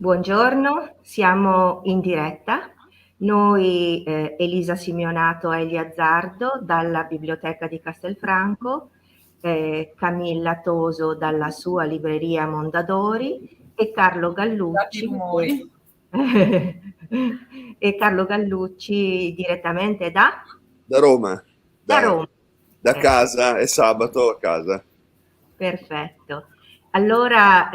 Buongiorno, siamo in diretta. Noi, Elisa Simeonato e Elia Azzardo dalla Biblioteca di Castelfranco, Camilla Toso dalla sua libreria Mondadori e Carlo Scusate i Gallucci rumori. e Carlo Gallucci direttamente da Da Roma, da da, Roma. da Eh. casa, è sabato a casa. Perfetto. Allora,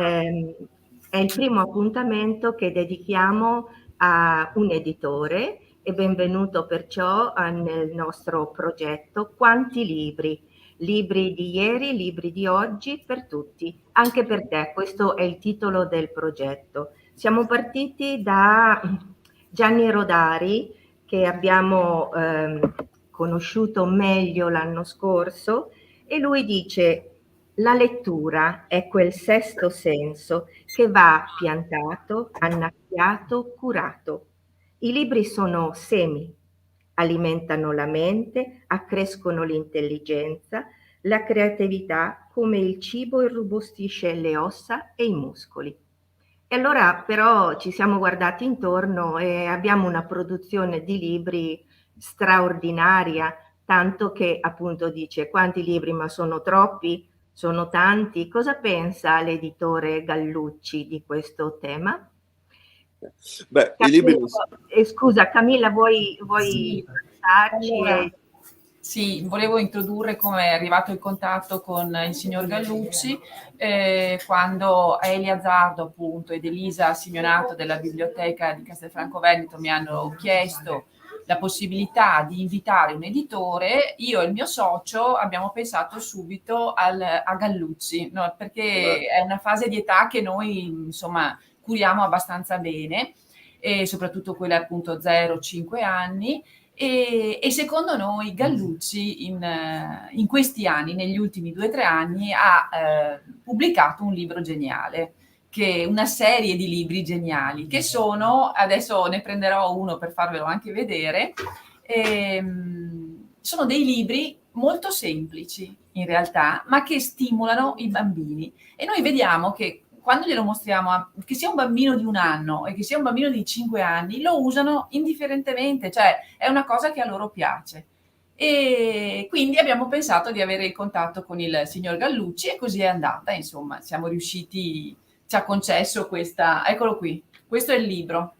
è il primo appuntamento che dedichiamo a un editore e benvenuto perciò nel nostro progetto Quanti libri? Libri di ieri, libri di oggi per tutti, anche per te. Questo è il titolo del progetto. Siamo partiti da Gianni Rodari, che abbiamo conosciuto meglio l'anno scorso, e lui dice: la lettura è quel sesto senso che va piantato, annaffiato, curato. I libri sono semi, alimentano la mente, accrescono l'intelligenza, la creatività, come il cibo irrobustisce le ossa e i muscoli. E allora però ci siamo guardati intorno e abbiamo una produzione di libri straordinaria, tanto che appunto dice: quanti libri, ma sono troppi? Sono tanti? Cosa pensa l'editore Gallucci di questo tema? Beh, i libri non Camilla, scusa, Camilla, vuoi Sì, passarci? allora, sì, volevo introdurre come è arrivato il contatto con il signor Gallucci quando Elia Azzardo appunto ed Elisa Simeonato della biblioteca di Castelfranco Veneto mi hanno chiesto la possibilità di invitare un editore. Io e il mio socio abbiamo pensato subito a Gallucci, no? Perché è una fase di età che noi insomma curiamo abbastanza bene, e soprattutto quella appunto 0-5 anni. E secondo noi Gallucci in questi anni, negli ultimi 2 o 3 anni, ha pubblicato un libro geniale, una serie di libri geniali, che sono, adesso ne prenderò uno per farvelo anche vedere, sono dei libri molto semplici in realtà, ma che stimolano i bambini. E noi vediamo che quando glielo mostriamo, che sia un bambino di 1 anno e che sia un bambino di 5 anni, lo usano indifferentemente, cioè è una cosa che a loro piace. E quindi abbiamo pensato di avere il contatto con il signor Gallucci e così è andata, insomma, siamo riusciti, ci ha concesso questa, eccolo qui, questo è il libro,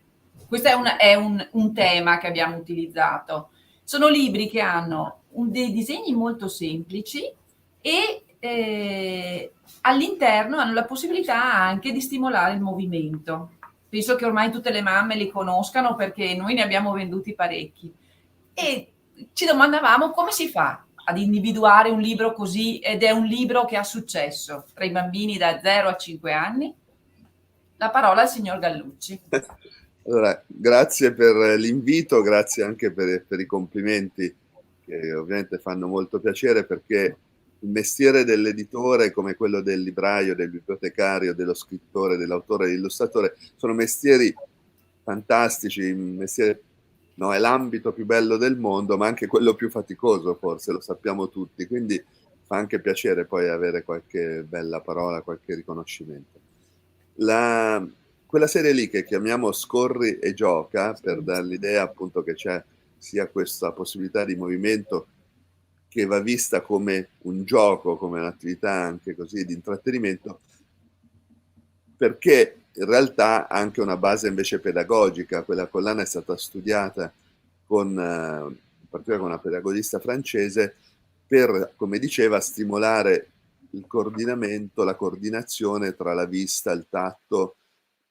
questo è un tema che abbiamo utilizzato. Sono libri che hanno dei disegni molto semplici e all'interno hanno la possibilità anche di stimolare il movimento. Penso che ormai tutte le mamme li conoscano perché noi ne abbiamo venduti parecchi. E ci domandavamo come si fa ad individuare un libro così, ed è un libro che ha successo tra i bambini da 0 a 5 anni? La parola al signor Gallucci. Allora, grazie per l'invito, grazie anche per i complimenti che ovviamente fanno molto piacere, perché il mestiere dell'editore, come quello del libraio, del bibliotecario, dello scrittore, dell'autore, dell'illustratore, sono mestieri fantastici, un mestiere, no, è l'ambito più bello del mondo, ma anche quello più faticoso, forse, lo sappiamo tutti, quindi fa anche piacere poi avere qualche bella parola, qualche riconoscimento. Quella serie lì che chiamiamo Scorri e gioca, per dare l'idea appunto che c'è sia questa possibilità di movimento che va vista come un gioco, come un'attività anche così di intrattenimento, perché in realtà ha anche una base invece pedagogica. Quella collana è stata studiata in particolare con una pedagogista francese per, come diceva, stimolare il coordinamento, la coordinazione tra la vista, il tatto,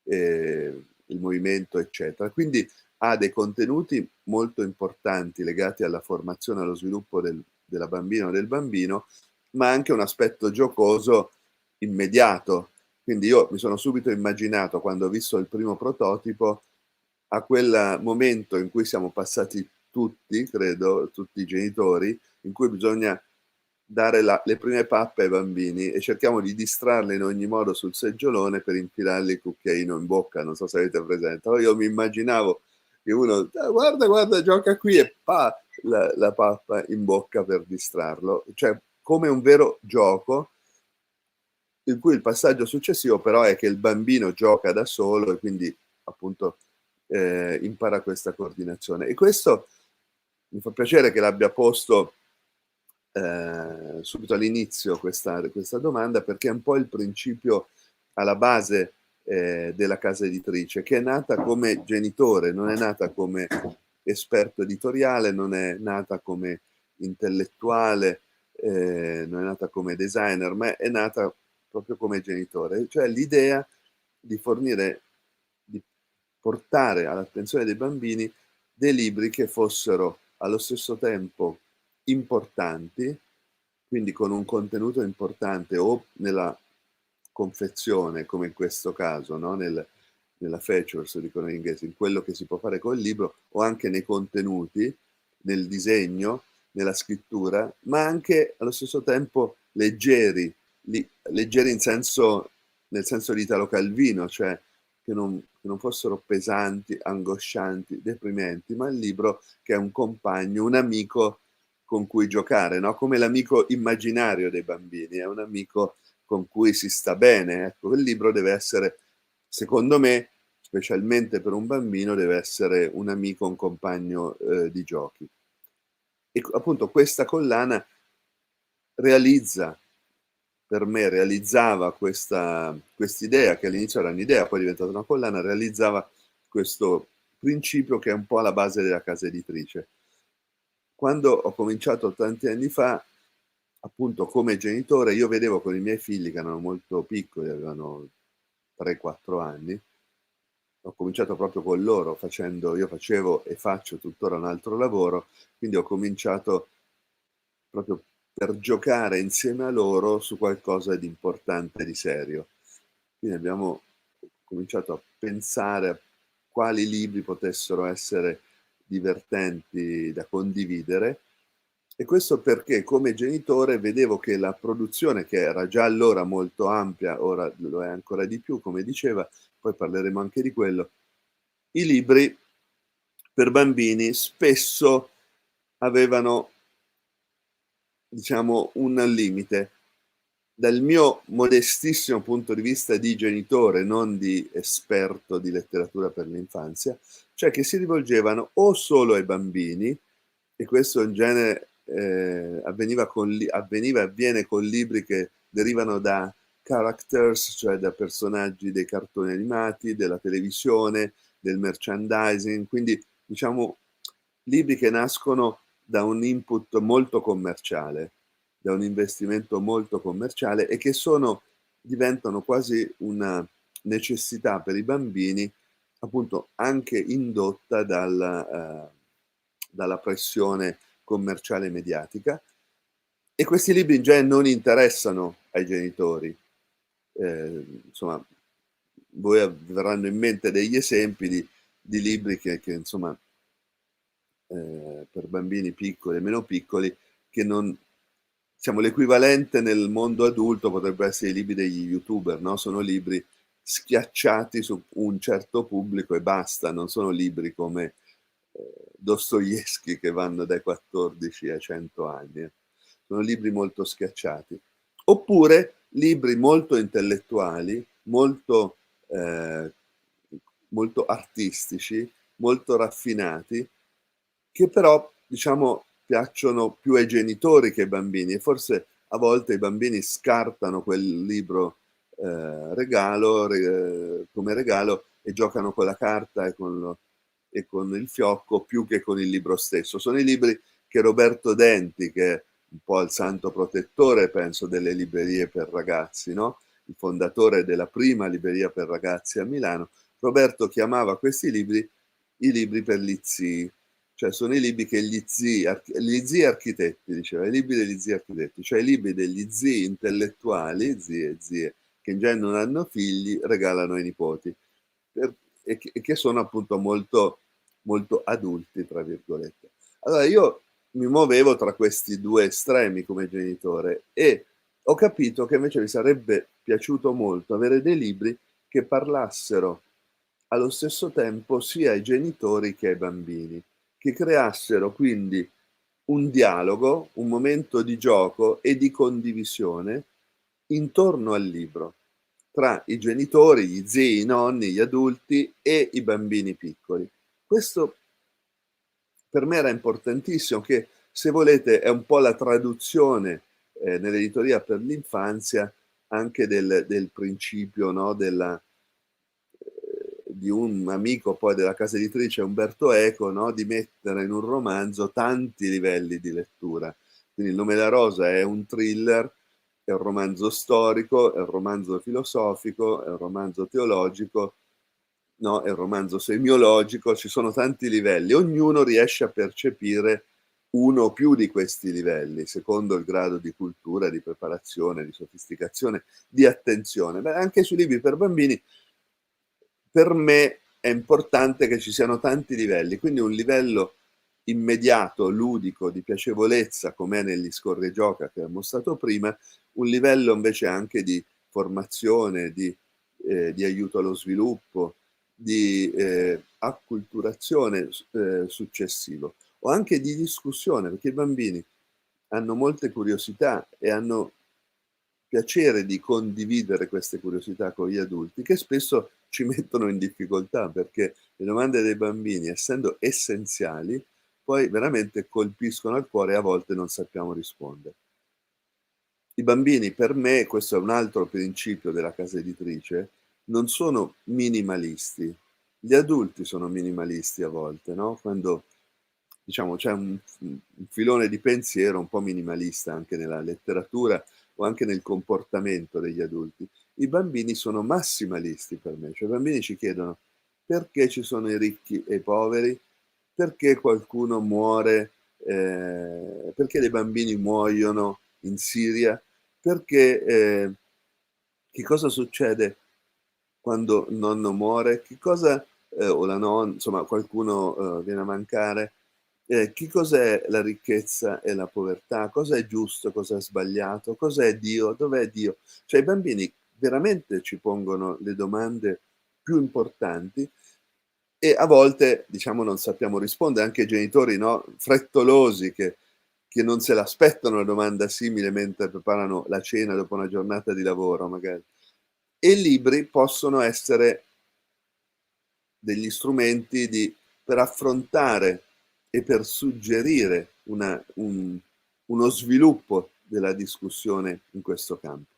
il movimento, eccetera. Quindi ha dei contenuti molto importanti legati alla formazione e allo sviluppo della bambina o del bambino, ma anche un aspetto giocoso immediato. Quindi io mi sono subito immaginato, quando ho visto il primo prototipo, a quel momento in cui siamo passati tutti, credo, tutti i genitori, in cui bisogna dare le prime pappe ai bambini e cerchiamo di distrarli in ogni modo sul seggiolone per infilargli il cucchiaino in bocca. Non so se avete presente. Allora io mi immaginavo che uno, guarda, guarda, gioca qui, e la pappa in bocca per distrarlo. Cioè, come un vero gioco, in cui il passaggio successivo però è che il bambino gioca da solo e quindi appunto impara questa coordinazione. E questo mi fa piacere che l'abbia posto subito all'inizio questa domanda, perché è un po' il principio alla base della casa editrice, che è nata come genitore, non è nata come esperto editoriale, non è nata come intellettuale, non è nata come designer, ma è nata proprio come genitore, cioè l'idea di fornire, di portare all'attenzione dei bambini dei libri che fossero allo stesso tempo importanti, quindi con un contenuto importante o nella confezione, come in questo caso, no? Nella features, dicono in inglese, in quello che si può fare col libro, o anche nei contenuti, nel disegno, nella scrittura, ma anche allo stesso tempo leggeri, leggeri nel senso di Italo Calvino, cioè che non fossero pesanti, angoscianti, deprimenti, ma il libro che è un compagno, un amico con cui giocare, no? Come l'amico immaginario dei bambini, è un amico con cui si sta bene. Ecco, il libro deve essere, secondo me, specialmente per un bambino, deve essere un amico, un compagno di giochi. E appunto questa collana realizzava quest'idea, che all'inizio era un'idea, poi è diventata una collana, realizzava questo principio che è un po' alla base della casa editrice. Quando ho cominciato tanti anni fa, appunto come genitore, io vedevo con i miei figli che erano molto piccoli, avevano 3-4 anni, ho cominciato proprio con loro, io facevo e faccio tuttora un altro lavoro, quindi ho cominciato proprio per giocare insieme a loro su qualcosa di importante, di serio. Quindi abbiamo cominciato a pensare a quali libri potessero essere divertenti da condividere, e questo perché come genitore vedevo che la produzione, che era già allora molto ampia, ora lo è ancora di più, come diceva, poi parleremo anche di quello, i libri per bambini spesso avevano, diciamo, un limite. Dal mio modestissimo punto di vista di genitore, non di esperto di letteratura per l'infanzia, cioè che si rivolgevano o solo ai bambini, e questo in genere avveniva e avviene con libri che derivano da characters, cioè da personaggi dei cartoni animati, della televisione, del merchandising, quindi diciamo libri che nascono da un input molto commerciale, da un investimento molto commerciale, e che diventano quasi una necessità per i bambini, appunto anche indotta dalla pressione commerciale e mediatica. E questi libri in genere non interessano ai genitori. Insomma, voi verranno in mente degli esempi di libri che insomma, per bambini piccoli e meno piccoli, che non, diciamo, l'equivalente nel mondo adulto potrebbe essere i libri degli youtuber, no? Sono libri schiacciati su un certo pubblico e basta, non sono libri come Dostoevsky che vanno dai 14 ai 100 anni. Sono libri molto schiacciati. Oppure libri molto intellettuali, molto artistici, molto raffinati, che però, diciamo, piacciono più ai genitori che ai bambini, e forse a volte i bambini scartano quel libro come regalo e giocano con la carta e con il fiocco più che con il libro stesso. Sono i libri che Roberto Denti, che è un po' il santo protettore, penso, delle librerie per ragazzi, no? Il fondatore della prima libreria per ragazzi a Milano, Roberto chiamava questi libri i libri per gli zii, cioè sono i libri che gli zii architetti, diceva, i libri degli zii architetti, cioè i libri degli zii intellettuali, zie e zie, che in genere non hanno figli, regalano ai nipoti, e che sono appunto molto, molto adulti, tra virgolette. Allora io mi muovevo tra questi due estremi come genitore, e ho capito che invece mi sarebbe piaciuto molto avere dei libri che parlassero allo stesso tempo sia ai genitori che ai bambini, che creassero quindi un dialogo, un momento di gioco e di condivisione intorno al libro, tra i genitori, gli zii, i nonni, gli adulti e i bambini piccoli. Questo per me era importantissimo, che se volete è un po' la traduzione nell'editoria per l'infanzia anche del principio, no, di un amico poi della casa editrice, Umberto Eco, no, di mettere in un romanzo tanti livelli di lettura. Quindi Il nome della rosa è un thriller, è un romanzo storico, è un romanzo filosofico, è un romanzo teologico, no, è un romanzo semiologico, ci sono tanti livelli, ognuno riesce a percepire uno o più di questi livelli, secondo il grado di cultura, di preparazione, di sofisticazione, di attenzione. Beh, anche sui libri per bambini, per me è importante che ci siano tanti livelli, quindi un livello immediato, ludico, di piacevolezza, come è negli Scorregioca che ho mostrato prima, un livello invece anche di formazione, di aiuto allo sviluppo, di acculturazione successivo, o anche di discussione, perché i bambini hanno molte curiosità e hanno piacere di condividere queste curiosità con gli adulti, che spesso ci mettono in difficoltà, perché le domande dei bambini, essendo essenziali, poi veramente colpiscono al cuore e a volte non sappiamo rispondere. I bambini, per me, questo è un altro principio della casa editrice, non sono minimalisti. Gli adulti sono minimalisti a volte, no? Quando, diciamo, c'è un filone di pensiero un po' minimalista anche nella letteratura o anche nel comportamento degli adulti. I bambini sono massimalisti per me, cioè i bambini ci chiedono perché ci sono i ricchi e i poveri, perché qualcuno muore, perché dei bambini muoiono in Siria, perché che cosa succede quando il nonno muore, che cosa, o la nonna, insomma qualcuno viene a mancare, che cos'è la ricchezza e la povertà, cosa è giusto, cosa è sbagliato, cos'è Dio, dov'è Dio? Cioè i bambini veramente ci pongono le domande più importanti e a volte, diciamo, non sappiamo rispondere, anche i genitori, no, frettolosi che non se l'aspettano una domanda simile mentre preparano la cena dopo una giornata di lavoro magari. E i libri possono essere degli strumenti per affrontare e per suggerire uno sviluppo della discussione in questo campo.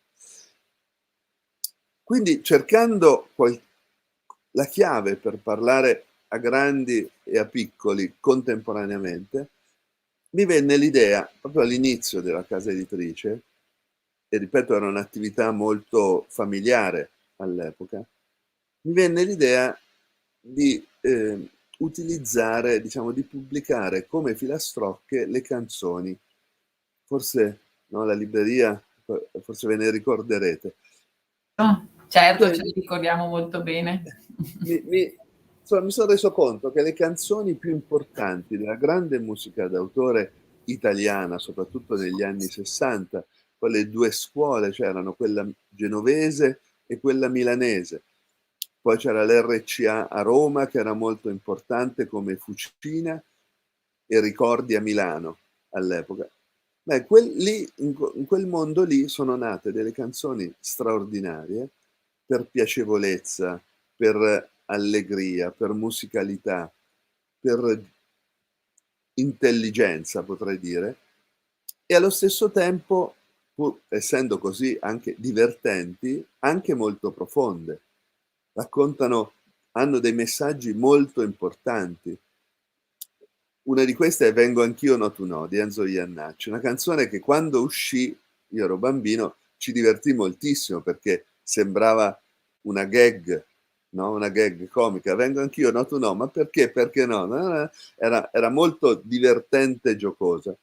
Quindi cercando la chiave per parlare a grandi e a piccoli contemporaneamente, mi venne l'idea, proprio all'inizio della casa editrice, e ripeto era un'attività molto familiare all'epoca, mi venne l'idea di utilizzare, diciamo, di pubblicare come filastrocche le canzoni. Forse, no, la libreria, forse ve ne ricorderete. Oh, certo, ce li ricordiamo molto bene. Insomma, mi sono reso conto che le canzoni più importanti della grande musica d'autore italiana, soprattutto negli anni 60, poi le due scuole c'erano, quella genovese e quella milanese. Poi c'era l'RCA a Roma che era molto importante come Fucina e Ricordi a Milano all'epoca. Beh, in quel mondo lì sono nate delle canzoni straordinarie per piacevolezza, per allegria, per musicalità, per intelligenza, potrei dire, e allo stesso tempo, pur essendo così anche divertenti, anche molto profonde. Hanno dei messaggi molto importanti. Una di queste è Vengo anch'io, no tu no, di Enzo Iannacci, una canzone che quando uscì, io ero bambino, ci divertì moltissimo perché sembrava una gag, no? Una gag comica, vengo anch'io, no tu no, ma perché? Perché no? Era molto divertente e giocosa.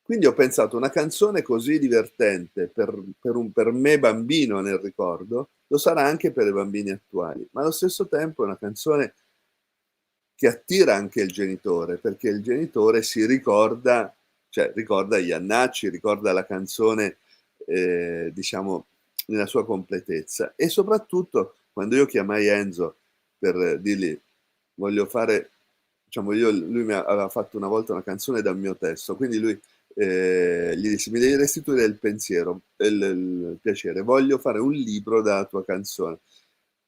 Quindi ho pensato una canzone così divertente per me bambino nel ricordo, lo sarà anche per i bambini attuali, ma allo stesso tempo è una canzone che attira anche il genitore, perché il genitore si ricorda, cioè ricorda Iannacci, ricorda la canzone, diciamo, nella sua completezza. E soprattutto, quando io chiamai Enzo per dirgli, voglio fare, diciamo, lui mi aveva fatto una volta una canzone dal mio testo, quindi lui gli dissi: mi devi restituire il pensiero, il piacere, voglio fare un libro dalla tua canzone,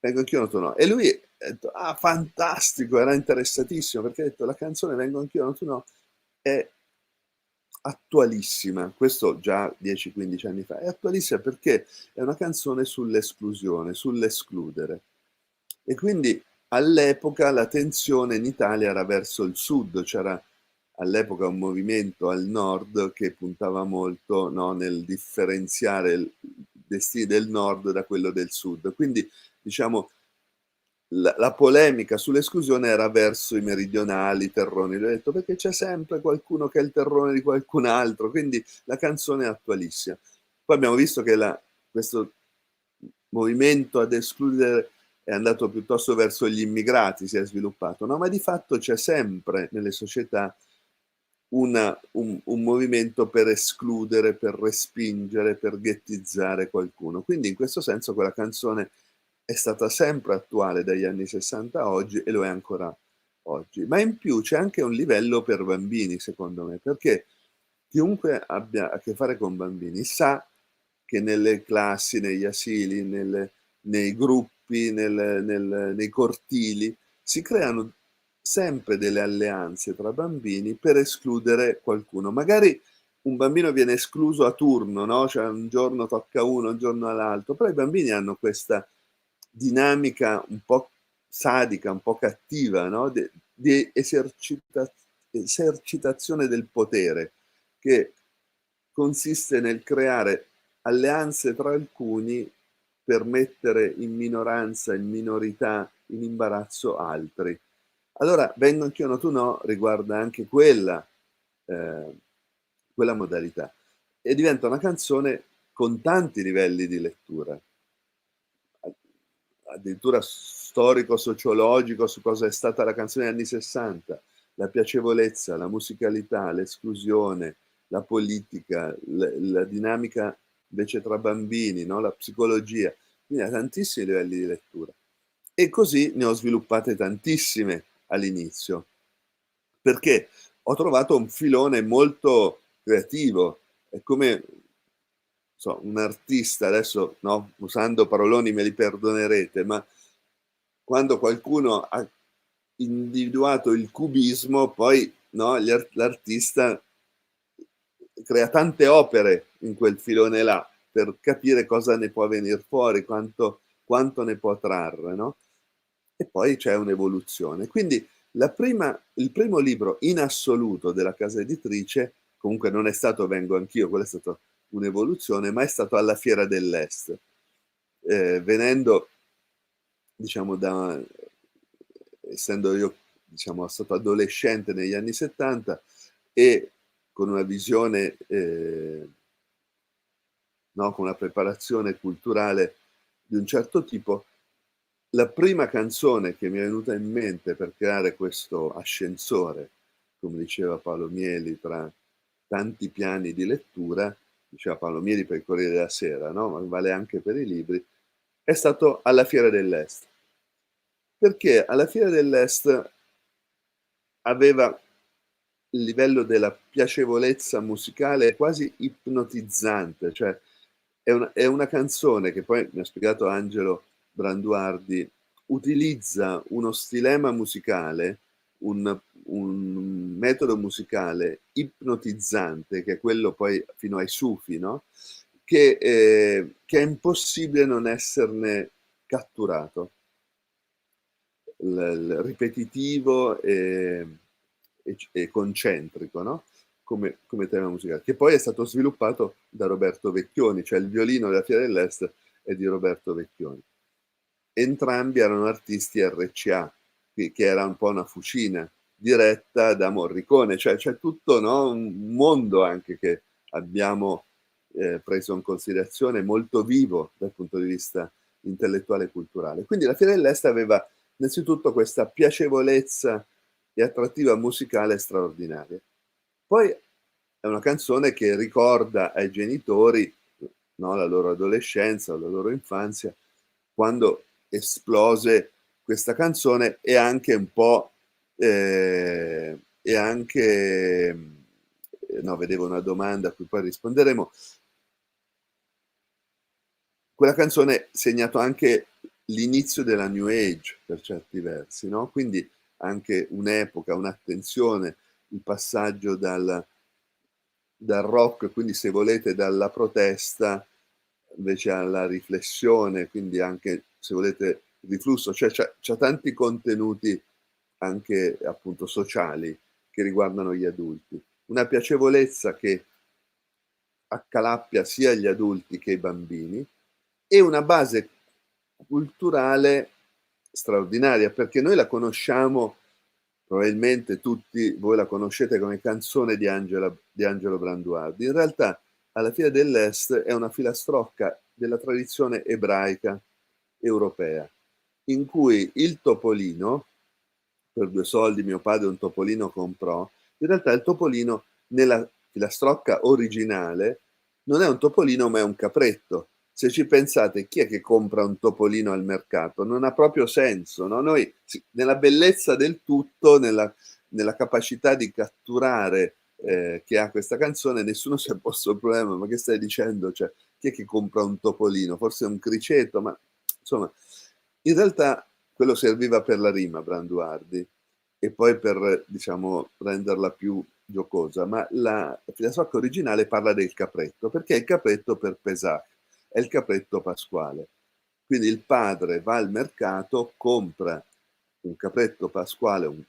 vengo anch'io, no tu no. E lui ha detto: ah, fantastico, era interessatissimo, perché ha detto: la canzone Vengo anch'io, no tu no è attualissima, questo già 10-15 anni fa, è attualissima perché è una canzone sull'esclusione, sull'escludere. E quindi all'epoca la tensione in Italia era verso il sud, c'era all'epoca un movimento al nord che puntava molto, no, nel differenziare il destino del nord da quello del sud. Quindi, diciamo, la polemica sull'esclusione era verso i meridionali, i terroni. L'ho detto perché c'è sempre qualcuno che è il terrone di qualcun altro, quindi la canzone è attualissima. Poi abbiamo visto che questo movimento ad escludere è andato piuttosto verso gli immigrati, si è sviluppato, no? Ma di fatto c'è sempre nelle società un movimento per escludere, per respingere, per ghettizzare qualcuno. Quindi in questo senso quella canzone è stata sempre attuale dagli anni 60 a oggi e lo è ancora oggi. Ma in più c'è anche un livello per bambini, secondo me, perché chiunque abbia a che fare con bambini sa che nelle classi, negli asili, nei gruppi, nei cortili, si creano sempre delle alleanze tra bambini per escludere qualcuno. Magari un bambino viene escluso a turno, no? Cioè un giorno tocca uno, un giorno all'altro, però i bambini hanno questa dinamica un po' sadica, un po' cattiva, no? Di esercitazione del potere, che consiste nel creare alleanze tra alcuni per mettere in minoranza, in minorità, in imbarazzo altri. Allora, Vengo anch'io, no tu no, riguarda anche eh, quella modalità e diventa una canzone con tanti livelli di lettura, addirittura storico-sociologico su cosa è stata la canzone degli anni 60, la piacevolezza, la musicalità, l'esclusione, la politica, la dinamica invece tra bambini, no? La psicologia, quindi ha tantissimi livelli di lettura. E così ne ho sviluppate tantissime all'inizio, perché ho trovato un filone molto creativo. È come un artista, adesso no, usando paroloni me li perdonerete, ma quando qualcuno ha individuato il cubismo, poi no, l'artista crea tante opere in quel filone là per capire cosa ne può venire fuori, quanto ne può trarre, no? E poi c'è un'evoluzione. Quindi il primo libro in assoluto della casa editrice, comunque non è stato Vengo anch'io, quella è stata un'evoluzione, ma è stato Alla Fiera dell'Est, venendo, diciamo, essendo io, diciamo, stato adolescente negli anni 70 e con una visione, no, con una preparazione culturale di un certo tipo, la prima canzone che mi è venuta in mente per creare questo ascensore, come diceva Paolo Mieli, tra tanti piani di lettura, diceva Paolo Mieli per il Corriere della Sera, no? Ma vale anche per i libri, è stato Alla Fiera dell'Est. Perché alla Fiera dell'Est aveva il livello della piacevolezza musicale quasi ipnotizzante, cioè è una canzone che poi mi ha spiegato Angelo Branduardi, utilizza uno stilema musicale, un metodo musicale ipnotizzante, che è quello poi fino ai sufi, no? Che è impossibile non esserne catturato. Il ripetitivo e concentrico, no? Come tema musicale, che poi è stato sviluppato da Roberto Vecchioni, cioè il violino della Fiera dell'Est è di Roberto Vecchioni. Entrambi erano artisti RCA, che era un po' una fucina diretta da Morricone, cioè c'è tutto, no? Un mondo anche che abbiamo preso in considerazione molto vivo dal punto di vista intellettuale e culturale. Quindi la Fiera dell'Est aveva innanzitutto questa piacevolezza e attrattiva musicale straordinaria. Poi è una canzone che ricorda ai genitori, no, la loro adolescenza, la loro infanzia, quando esplose questa canzone e anche un po' no, vedevo una domanda a cui poi risponderemo. Quella canzone ha segnato anche l'inizio della New Age per certi versi, no? Quindi anche un'epoca, un'attenzione, il passaggio dal rock, quindi se volete dalla protesta invece alla riflessione, quindi anche se volete riflusso, cioè c'ha tanti contenuti anche appunto sociali che riguardano gli adulti. Una piacevolezza che accalappia sia gli adulti che i bambini e una base culturale straordinaria, perché noi la conosciamo, probabilmente tutti voi la conoscete come canzone di Angelo Branduardi. In realtà alla Fila dell'Est è una filastrocca della tradizione ebraica europea, in cui il topolino, per 2 soldi mio padre un topolino comprò, in realtà il topolino nella filastrocca originale non è un topolino ma è un capretto. Se ci pensate, chi è che compra un topolino al mercato? Non ha proprio senso, no? Noi, nella bellezza del tutto, nella capacità di catturare che ha questa canzone, nessuno si è posto il problema, ma che stai dicendo? Cioè, chi è che compra un topolino? Forse un criceto, ma insomma, in realtà quello serviva per la rima, Branduardi, e poi per, diciamo, renderla più giocosa, ma la filastrocca originale parla del capretto, perché è il capretto per Pesach, è il capretto pasquale. Quindi il padre va al mercato, compra un capretto pasquale, una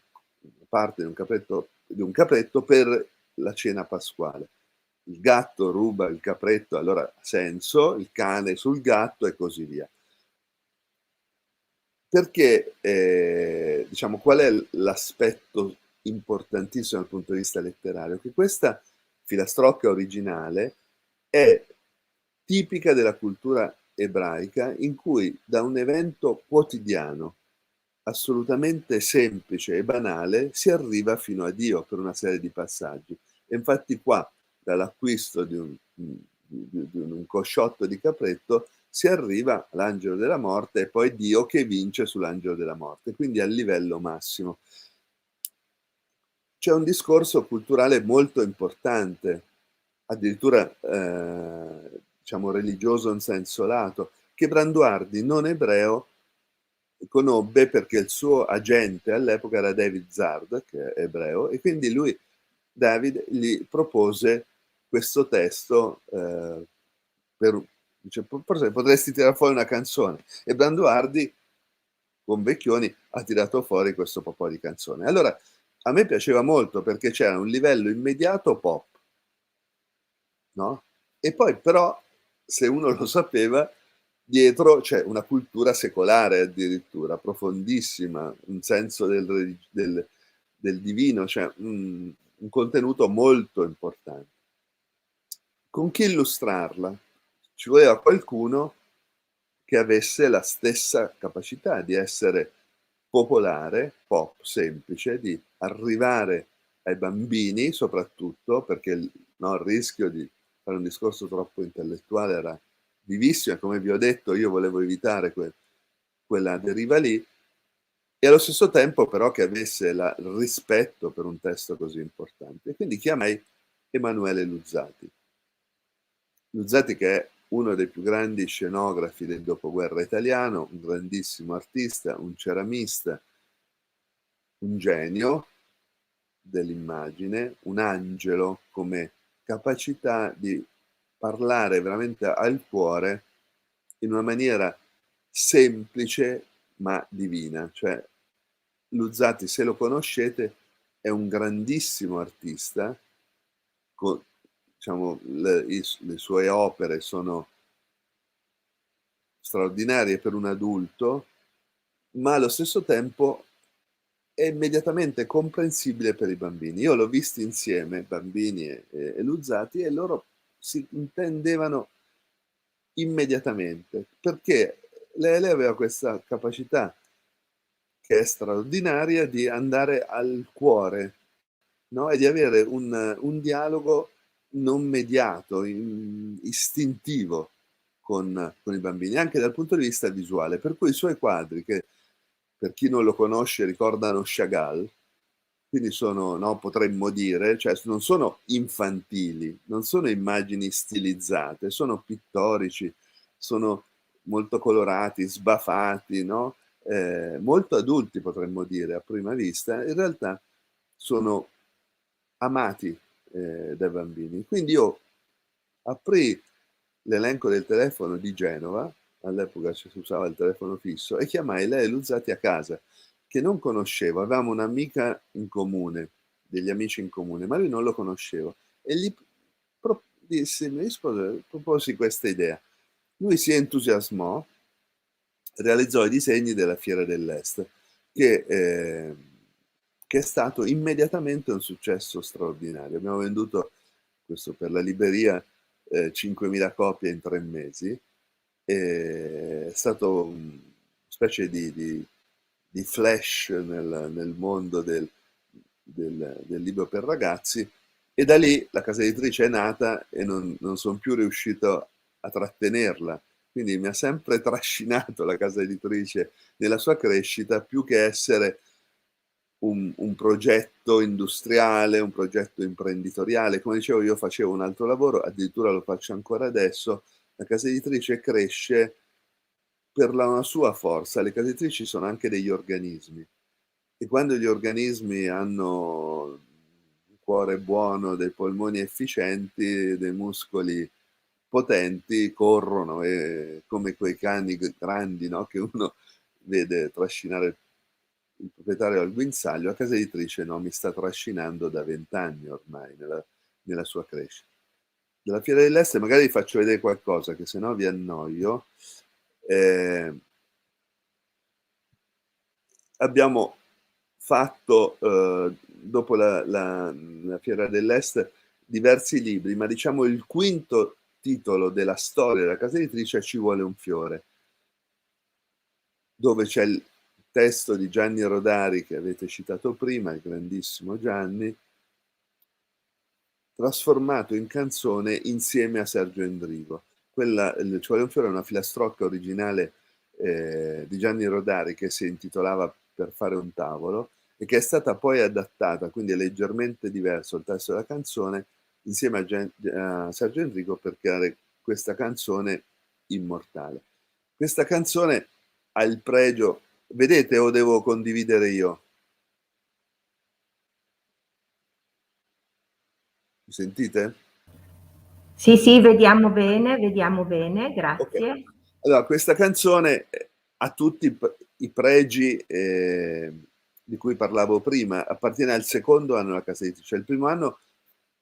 parte di un capretto per la cena pasquale. Il gatto ruba il capretto, allora ha senso, il cane sul gatto e così via. Perché, diciamo, qual è l'aspetto importantissimo dal punto di vista letterario? Che questa filastrocca originale è tipica della cultura ebraica, in cui da un evento quotidiano assolutamente semplice e banale si arriva fino a Dio per una serie di passaggi. E infatti qua, dall'acquisto di un cosciotto di capretto, si arriva all'angelo della morte e poi Dio che vince sull'angelo della morte, quindi al livello massimo. C'è un discorso culturale molto importante, addirittura diciamo religioso in senso lato, che Branduardi, non ebreo, conobbe perché il suo agente all'epoca era David Zard, che è ebreo, e quindi David gli propose questo testo dice, forse potresti tirare fuori una canzone. E Branduardi, con Vecchioni, ha tirato fuori questo po' di canzone. Allora, a me piaceva molto perché c'era un livello immediato pop, no? E poi però, se uno lo sapeva, dietro c'è una cultura secolare addirittura, profondissima, un senso del divino, cioè un contenuto molto importante. Con chi illustrarla? Ci voleva qualcuno che avesse la stessa capacità di essere popolare, pop, semplice, di arrivare ai bambini soprattutto, perché il rischio di fare un discorso troppo intellettuale era vivissimo, e come vi ho detto io volevo evitare quella deriva lì, e allo stesso tempo però che avesse il rispetto per un testo così importante. E quindi chiamai Emanuele Luzzati. Luzzati, che è uno dei più grandi scenografi del dopoguerra italiano, un grandissimo artista, un ceramista, un genio dell'immagine, un angelo come capacità di parlare veramente al cuore in una maniera semplice ma divina. Cioè, Luzzati, se lo conoscete, è un grandissimo artista, diciamo, le sue opere sono straordinarie per un adulto, ma allo stesso tempo è immediatamente comprensibile per i bambini. Io l'ho visti insieme, bambini e Luzzati, e loro si intendevano immediatamente, perché lei aveva questa capacità che è straordinaria di andare al cuore, no? E di avere un dialogo non mediato, istintivo con i bambini, anche dal punto di vista visuale. Per cui i suoi quadri, che per chi non lo conosce ricordano Chagall, quindi sono, no, potremmo dire, cioè non sono infantili, non sono immagini stilizzate, sono pittorici, sono molto colorati, sbafati, no? Molto adulti potremmo dire a prima vista, in realtà sono amati dai bambini. Quindi io aprì l'elenco del telefono di Genova, all'epoca si usava il telefono fisso, e chiamai lei e Luzzati a casa, che non conoscevo, avevamo un'amica in comune, degli amici in comune, ma lui non lo conoscevo, e gli proposi questa idea. Lui si entusiasmò, realizzò i disegni della Fiera dell'Est, che è stato immediatamente un successo straordinario. Abbiamo venduto, questo per la libreria, 5.000 copie in 3 mesi. È stato una specie di flash nel mondo del libro per ragazzi, e da lì la casa editrice è nata e non sono più riuscito a trattenerla. Quindi mi ha sempre trascinato la casa editrice nella sua crescita, più che essere un progetto industriale, un progetto imprenditoriale. Come dicevo, io facevo un altro lavoro, addirittura lo faccio ancora adesso. La casa editrice cresce per una sua forza. Le case editrici sono anche degli organismi, e quando gli organismi hanno un cuore buono, dei polmoni efficienti, dei muscoli potenti, corrono, e come quei cani grandi, no? Che uno vede trascinare il proprietario al guinzaglio. La casa editrice no, mi sta trascinando da 20 anni ormai nella sua crescita. Della Fiera dell'Est magari vi faccio vedere qualcosa, che se no vi annoio. Abbiamo fatto, dopo la Fiera dell'Est, diversi libri, ma diciamo il quinto titolo della storia della casa editrice è Ci vuole un fiore, dove c'è il testo di Gianni Rodari, che avete citato prima, il grandissimo Gianni, trasformato in canzone insieme a Sergio Endrigo. Ci vuole un fiore è una filastrocca originale di Gianni Rodari, che si intitolava Per fare un tavolo, e che è stata poi adattata, quindi è leggermente diverso il testo della canzone, insieme a Sergio Endrigo, per creare questa canzone immortale. Questa canzone ha il pregio, vedete o devo condividere io? Mi sentite? Sì, sì, vediamo bene, Ok. grazie. Allora, questa canzone ha tutti i pregi di cui parlavo prima. Appartiene al secondo anno della casa editrice. Cioè, il primo anno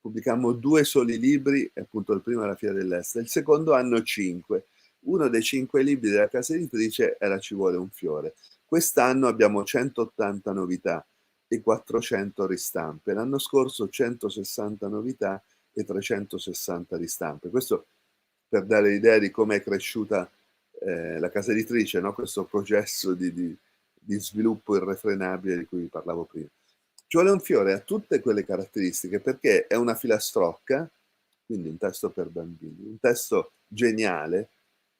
pubblicammo 2 soli libri, e appunto il primo è La Fiera dell'Est, il secondo anno 5. Uno dei 5 libri della casa editrice era Ci vuole un fiore. Quest'anno abbiamo 180 novità e 400 ristampe. L'anno scorso 160 novità e 360 ristampe. Questo per dare l'idea di come è cresciuta la casa editrice, no? Questo processo di sviluppo irrefrenabile di cui vi parlavo prima. Ci vuole un fiore ha tutte quelle caratteristiche, perché è una filastrocca, quindi un testo per bambini, un testo geniale,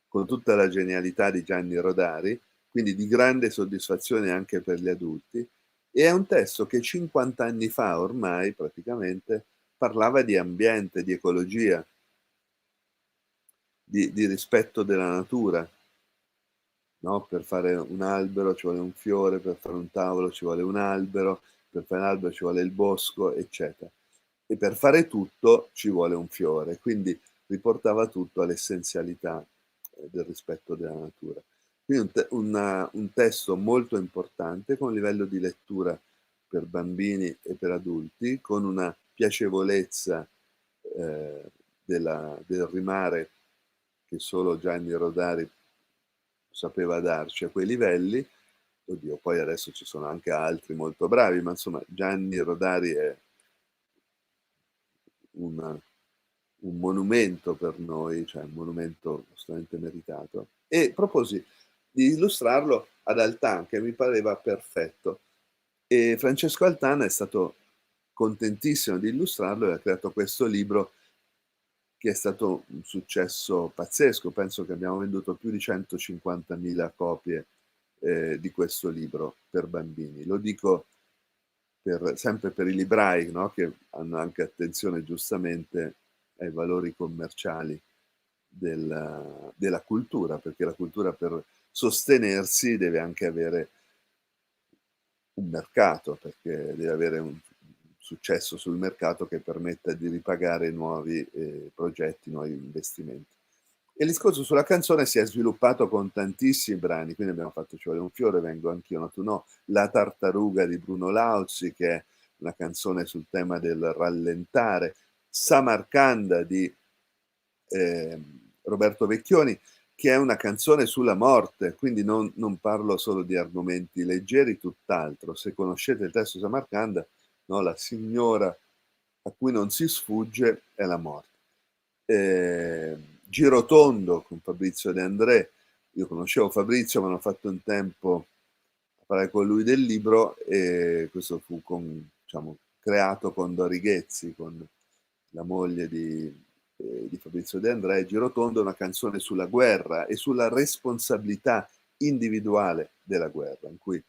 con tutta la genialità di Gianni Rodari, quindi di grande soddisfazione anche per gli adulti, e è un testo che 50 anni fa ormai praticamente parlava di ambiente, di ecologia, di rispetto della natura. No? Per fare un albero ci vuole un fiore, per fare un tavolo ci vuole un albero, per fare un albero ci vuole il bosco, eccetera. E per fare tutto ci vuole un fiore, quindi riportava tutto all'essenzialità del rispetto della natura. Quindi un testo molto importante, con un livello di lettura per bambini e per adulti, con una piacevolezza del rimare che solo Gianni Rodari sapeva darci a quei livelli. Oddio, poi adesso ci sono anche altri molto bravi, ma insomma Gianni Rodari è un monumento per noi, cioè un monumento assolutamente meritato. E proposi di illustrarlo ad Altan, che mi pareva perfetto. E Francesco Altan è stato contentissimo di illustrarlo e ha creato questo libro, che è stato un successo pazzesco. Penso che abbiamo venduto più di 150.000 copie di questo libro per bambini. Lo dico sempre per i librai, no? Che hanno anche attenzione giustamente ai valori commerciali della cultura, perché la cultura per sostenersi deve anche avere un mercato, perché deve avere un successo sul mercato che permetta di ripagare nuovi progetti, nuovi investimenti. E il discorso sulla canzone si è sviluppato con tantissimi brani, quindi abbiamo fatto Ci vuole un fiore, Vengo anch'io, no tu no, La tartaruga di Bruno Lauzi, che è una canzone sul tema del rallentare, Samarcanda di Roberto Vecchioni, che è una canzone sulla morte, quindi non parlo solo di argomenti leggeri, tutt'altro. Se conoscete il testo di Samarcanda, no, la signora a cui non si sfugge è la morte. Girotondo con Fabrizio De André, io conoscevo Fabrizio, ma hanno fatto un tempo a parlare con lui del libro, e questo fu diciamo, creato con Dori Ghezzi, con la moglie di Fabrizio De André. Girotondo è una canzone sulla guerra e sulla responsabilità individuale della guerra, in cui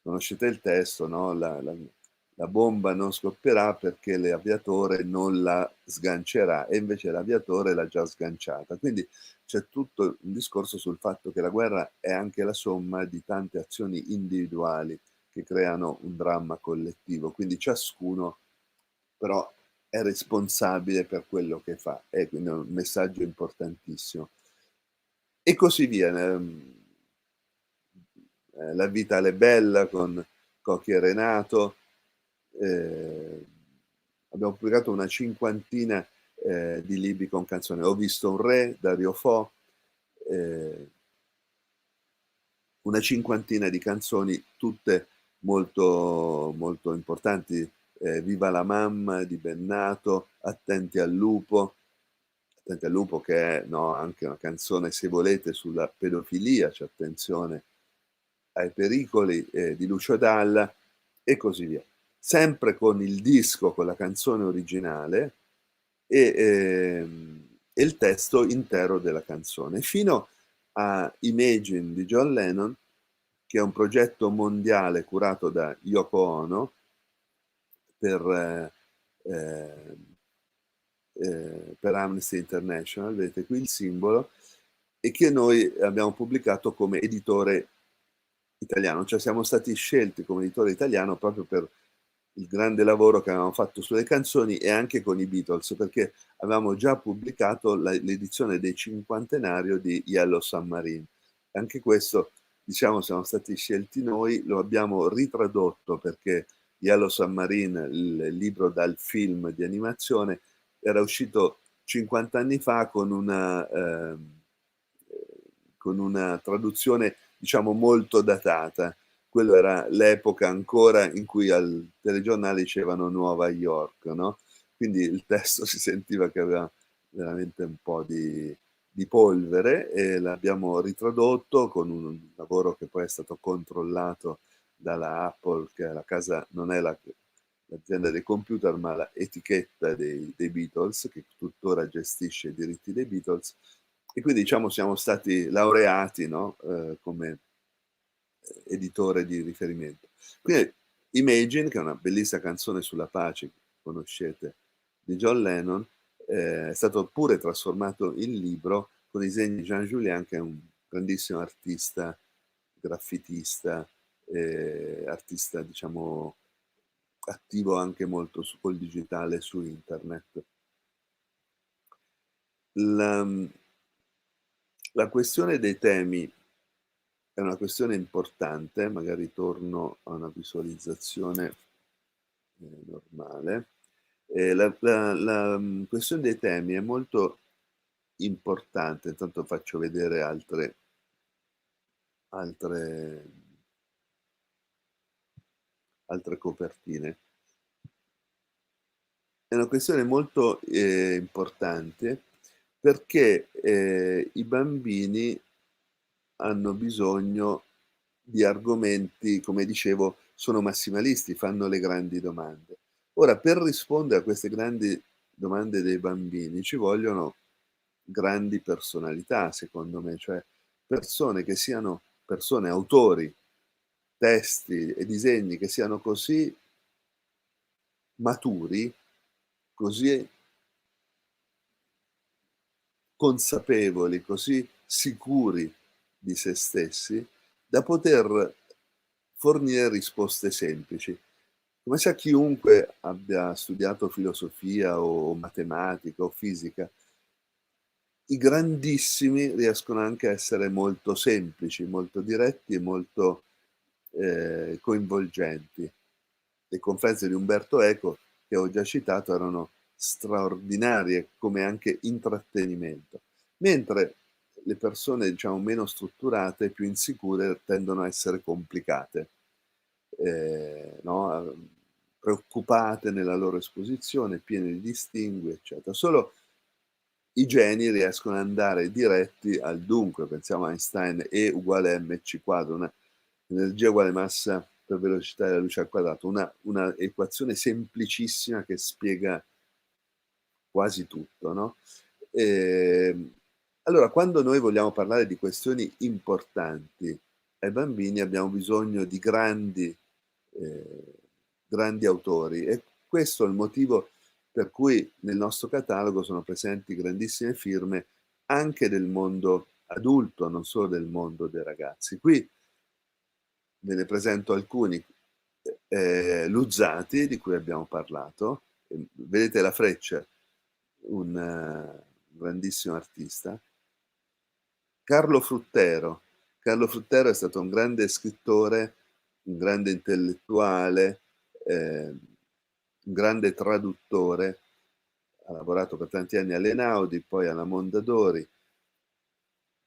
conoscete il testo, no? La bomba non scoppierà perché l'aviatore non la sgancerà, e invece l'aviatore l'ha già sganciata. Quindi c'è tutto un discorso sul fatto che la guerra è anche la somma di tante azioni individuali che creano un dramma collettivo, quindi ciascuno però è responsabile per quello che fa, e quindi è un messaggio importantissimo. E così via. La vita è bella con Cocchi e Renato, abbiamo pubblicato una cinquantina di libri con canzoni. Ho visto un re, Dario Fo, una cinquantina di canzoni, tutte molto, molto importanti. Viva la mamma di Bennato, Attenti al lupo che è, no, anche una canzone, se volete, sulla pedofilia, c'è attenzione ai pericoli, di Lucio Dalla, e così via. Sempre con il disco, con la canzone originale e il testo intero della canzone, fino a Imagine di John Lennon, che è un progetto mondiale curato da Yoko Ono per Amnesty International, vedete qui il simbolo, e che noi abbiamo pubblicato come editore italiano, cioè siamo stati scelti come editore italiano proprio per il grande lavoro che avevamo fatto sulle canzoni, e anche con i Beatles, perché avevamo già pubblicato l'edizione del cinquantenario di Yellow Submarine. Anche questo, diciamo, siamo stati scelti noi, lo abbiamo ritradotto perché Yellow Submarine, il libro dal film di animazione, era uscito 50 anni fa con una traduzione, diciamo, molto datata. Quello era l'epoca ancora in cui al telegiornale dicevano Nuova York, no? Quindi il testo si sentiva che aveva veramente un po' di polvere, e l'abbiamo ritradotto con un lavoro che poi è stato controllato dalla Apple, che è la casa, non è l'azienda dei computer, ma l'etichetta dei Beatles, che tuttora gestisce i diritti dei Beatles, e quindi, diciamo, siamo stati laureati, no? Come editore di riferimento. Quindi Imagine, che è una bellissima canzone sulla pace, che conoscete, di John Lennon, è stato pure trasformato in libro con i disegni di Jean Julien, che è un grandissimo artista, graffitista, artista, diciamo, attivo anche molto col digitale su internet. La questione dei temi è una questione importante, magari torno a una visualizzazione normale. La questione dei temi è molto importante, intanto faccio vedere altre copertine. È una questione molto importante, perché i bambini hanno bisogno di argomenti, come dicevo, sono massimalisti, fanno le grandi domande. Ora, per rispondere a queste grandi domande dei bambini ci vogliono grandi personalità, secondo me, cioè persone autori, testi e disegni che siano così maturi, così consapevoli, così sicuri di se stessi, da poter fornire risposte semplici. Come sa chiunque abbia studiato filosofia o matematica o fisica, i grandissimi riescono anche a essere molto semplici, molto diretti e molto coinvolgenti. Le conferenze di Umberto Eco, che ho già citato, erano straordinarie come anche intrattenimento, mentre le persone, diciamo, meno strutturate, più insicure, tendono a essere complicate, no? Preoccupate nella loro esposizione, piene di distinguo, eccetera. Solo i geni riescono ad andare diretti al dunque. Pensiamo a Einstein: E uguale mc quadro, una energia uguale massa per velocità della luce al quadrato, una equazione semplicissima che spiega quasi tutto, no? Allora, quando noi vogliamo parlare di questioni importanti ai bambini, abbiamo bisogno di grandi autori, e questo è il motivo per cui nel nostro catalogo sono presenti grandissime firme anche del mondo adulto, non solo del mondo dei ragazzi. Qui ve ne presento alcuni. Luzzati, di cui abbiamo parlato, vedete la freccia, un grandissimo artista. Carlo Fruttero. Carlo Fruttero è stato un grande scrittore, un grande intellettuale, un grande traduttore. Ha lavorato per tanti anni all'Einaudi, poi alla Mondadori,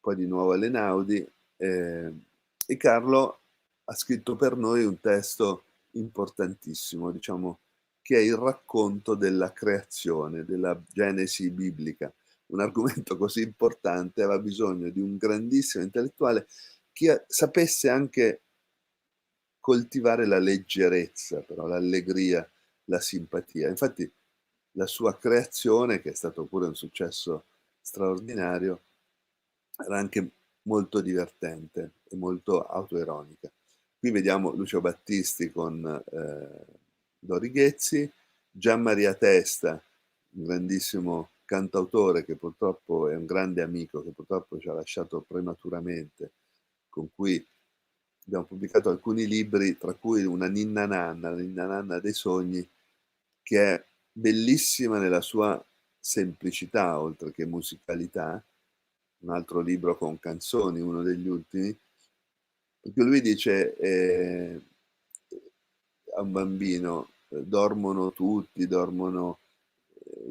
poi di nuovo all'Einaudi, e Carlo ha scritto per noi un testo importantissimo, diciamo, che è il racconto della creazione, della Genesi biblica. Un argomento così importante aveva bisogno di un grandissimo intellettuale che sapesse anche coltivare la leggerezza, però l'allegria, la simpatia. Infatti la sua creazione, che è stato pure un successo straordinario, era anche molto divertente e molto autoironica. Qui vediamo Lucio Battisti con Dori Ghezzi, Gian Maria Testa, un grandissimo cantautore che purtroppo è un grande amico, che purtroppo ci ha lasciato prematuramente, con cui abbiamo pubblicato alcuni libri, tra cui una Ninna Nanna, la Ninna Nanna dei sogni, che è bellissima nella sua semplicità, oltre che musicalità. Un altro libro con canzoni, uno degli ultimi, perché lui dice a un bambino: dormono tutti, dormono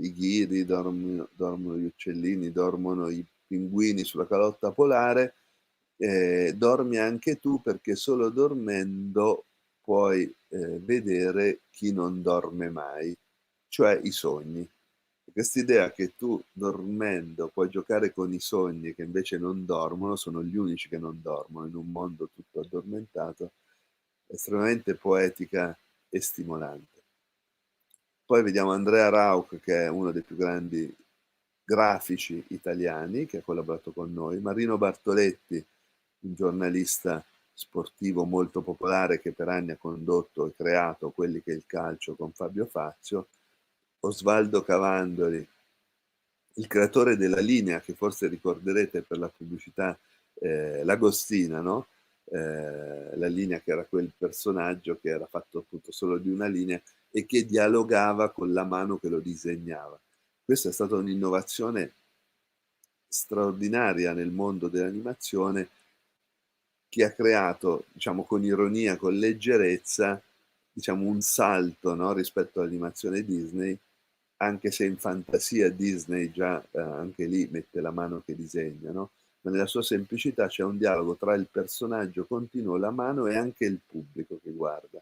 i ghiri, dormono gli uccellini, dormono i pinguini sulla calotta polare, dormi anche tu, perché solo dormendo puoi vedere chi non dorme mai, cioè i sogni. Quest'idea che tu dormendo puoi giocare con i sogni che invece non dormono, sono gli unici che non dormono in un mondo tutto addormentato, è estremamente poetica e stimolante. Poi vediamo Andrea Rauch, che è uno dei più grandi grafici italiani, che ha collaborato con noi, Marino Bartoletti, un giornalista sportivo molto popolare che per anni ha condotto e creato Quelli che è il calcio con Fabio Fazio, Osvaldo Cavandoli, il creatore della linea, che forse ricorderete per la pubblicità L'Agostina, no? La linea, che era quel personaggio che era fatto appunto solo di una linea e che dialogava con la mano che lo disegnava. Questa è stata un'innovazione straordinaria nel mondo dell'animazione, che ha creato, diciamo, con ironia, con leggerezza, diciamo, un salto, no? Rispetto all'animazione Disney, anche se in fantasia Disney già anche lì mette la mano che disegna, no? Ma nella sua semplicità c'è un dialogo tra il personaggio continuo, la mano, e anche il pubblico che guarda.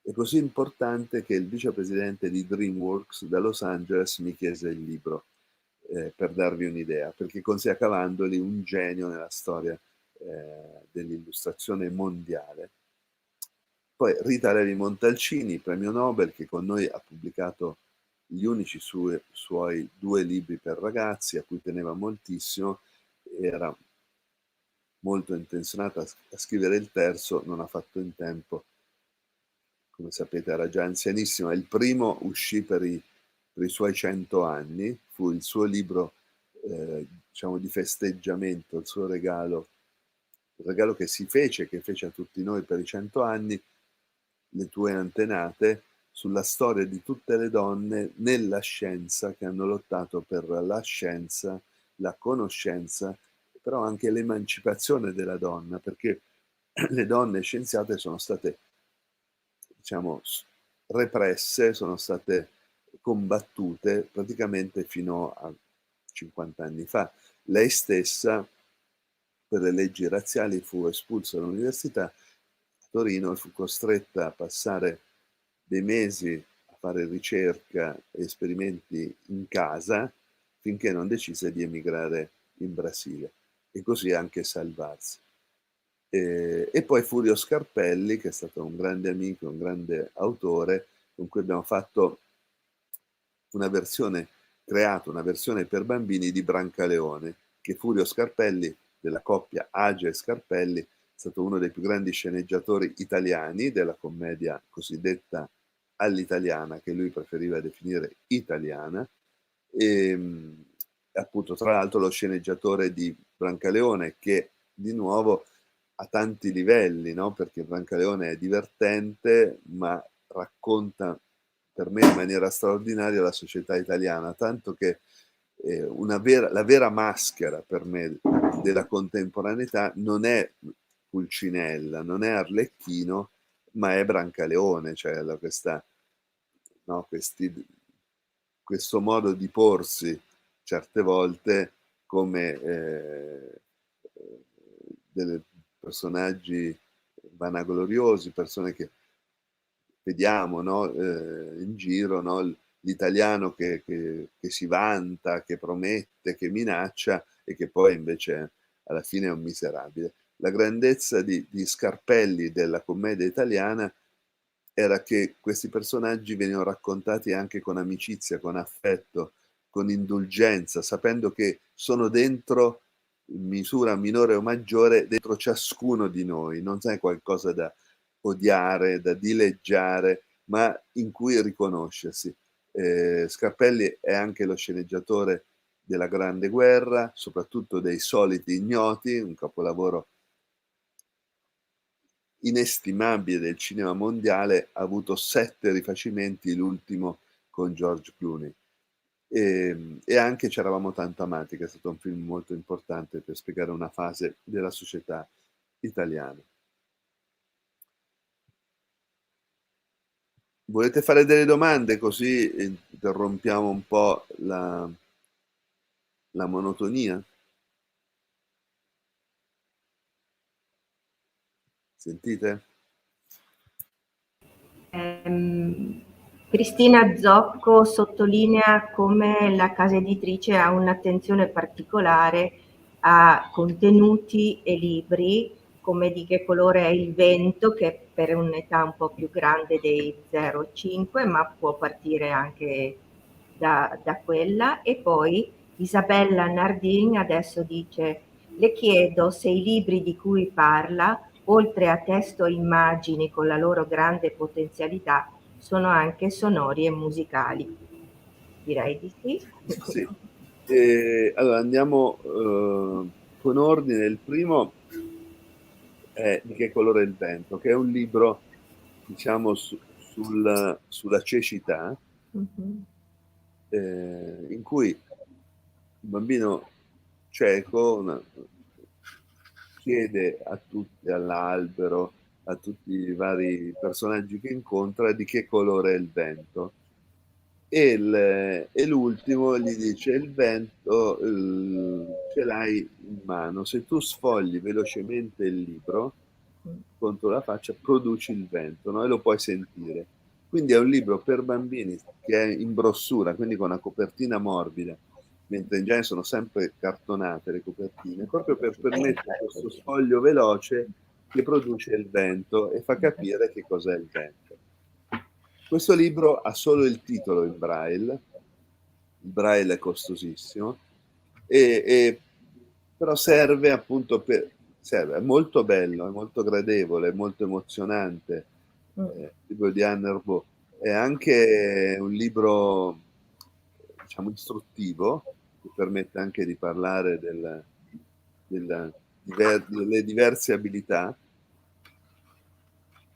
È così importante che il vicepresidente di DreamWorks da Los Angeles mi chiese il libro, per darvi un'idea, perché considera Cavandoli un genio nella storia dell'illustrazione mondiale. Poi Rita Levi Montalcini, premio Nobel, che con noi ha pubblicato gli unici suoi 2 libri per ragazzi, a cui teneva moltissimo, era molto intenzionata a scrivere il terzo, non ha fatto in tempo, come sapete era già anzianissima, il primo uscì per i suoi 100 anni, fu il suo libro diciamo di festeggiamento, il suo regalo, il regalo che fece a tutti noi per i 100 anni, le tue antenate, sulla storia di tutte le donne nella scienza che hanno lottato per la scienza, la conoscenza, però anche l'emancipazione della donna, perché le donne scienziate sono state, diciamo, represse, sono state combattute praticamente fino a 50 anni fa. Lei stessa, per le leggi razziali, fu espulsa dall'università a Torino e fu costretta a passare dei mesi a fare ricerca e esperimenti in casa finché non decise di emigrare in Brasile e così anche salvarsi. E poi Furio Scarpelli, che è stato un grande amico, un grande autore, con cui abbiamo fatto creato una versione per bambini di Brancaleone, che Furio Scarpelli, della coppia Age e Scarpelli, è stato uno dei più grandi sceneggiatori italiani della commedia cosiddetta all'italiana, che lui preferiva definire italiana, e appunto tra l'altro lo sceneggiatore di Brancaleone, che di nuovo a tanti livelli, no? Perché Brancaleone è divertente, ma racconta per me in maniera straordinaria la società italiana, tanto che la vera maschera per me della contemporaneità non è Pulcinella, non è Arlecchino, ma è Brancaleone, cioè no, questo modo di porsi certe volte come dei personaggi vanagloriosi, persone che vediamo, no, in giro, no, l'italiano che si vanta, che promette, che minaccia e che poi invece alla fine è un miserabile. La grandezza di Scarpelli della commedia italiana era che questi personaggi venivano raccontati anche con amicizia, con affetto, con indulgenza, sapendo che sono dentro, in misura minore o maggiore, dentro ciascuno di noi, non c'è qualcosa da odiare, da dileggiare, ma in cui riconoscersi. Scarpelli è anche lo sceneggiatore della Grande Guerra, soprattutto dei Soliti Ignoti, un capolavoro inestimabile del cinema mondiale, ha avuto 7 rifacimenti, l'ultimo con George Clooney. E anche C'eravamo tanto amati, che è stato un film molto importante per spiegare una fase della società italiana. Volete fare delle domande così interrompiamo un po' la monotonia? Sentite? Cristina Zocco sottolinea come la casa editrice ha un'attenzione particolare a contenuti e libri, come Di che colore è il vento, che per un'età un po' più grande dei 0-5, ma può partire anche da quella. E poi Isabella Nardin adesso dice: le chiedo se i libri di cui parla, oltre a testo e immagini con la loro grande potenzialità, sono anche sonori e musicali. Direi di sì. Sì. Allora andiamo con ordine. Il primo è Di che colore è il vento, che è un libro, diciamo, sulla cecità, in cui un bambino cieco chiede a tutti, all'albero, a tutti i vari personaggi che incontra di che colore è il vento. E l'ultimo gli dice: il vento ce l'hai in mano, se tu sfogli velocemente il libro contro la faccia produci il vento, no? E lo puoi sentire. Quindi è un libro per bambini che è in brossura, quindi con una copertina morbida, mentre in genere sono sempre cartonate le copertine, proprio per permettere questo sfoglio veloce che produce il vento e fa capire che cos'è il vento. Questo libro ha solo il titolo in braille, il braille è costosissimo, però serve appunto è molto bello, è molto gradevole, è molto emozionante, il libro di Anne Herbeau. È anche un libro, diciamo, istruttivo, che permette anche di parlare delle diverse abilità,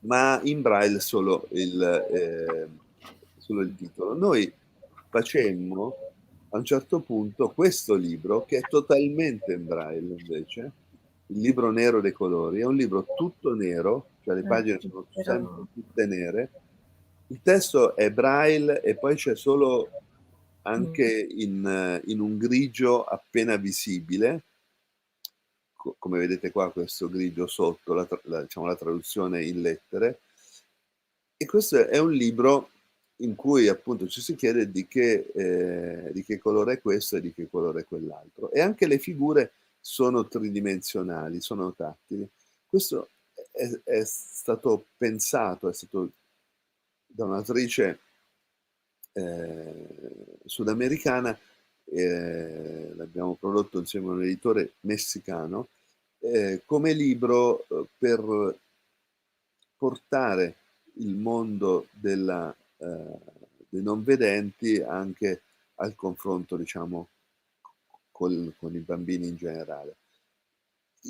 ma in braille solo il titolo. Noi facemmo a un certo punto questo libro, che è totalmente in braille invece, il libro nero dei colori, è un libro tutto nero, cioè le pagine sono sempre tutte nere, il testo è braille e poi c'è solo anche in un grigio appena visibile, come vedete qua, questo grigio sotto, diciamo, la traduzione in lettere. E questo è un libro in cui appunto ci si chiede di che colore è questo e di che colore è quell'altro. E anche le figure sono tridimensionali, sono tattili. Questo è stato pensato, è stato da un'autrice sudamericana, l'abbiamo prodotto insieme a un editore messicano, come libro per portare il mondo dei non vedenti anche al confronto, diciamo, con i bambini in generale.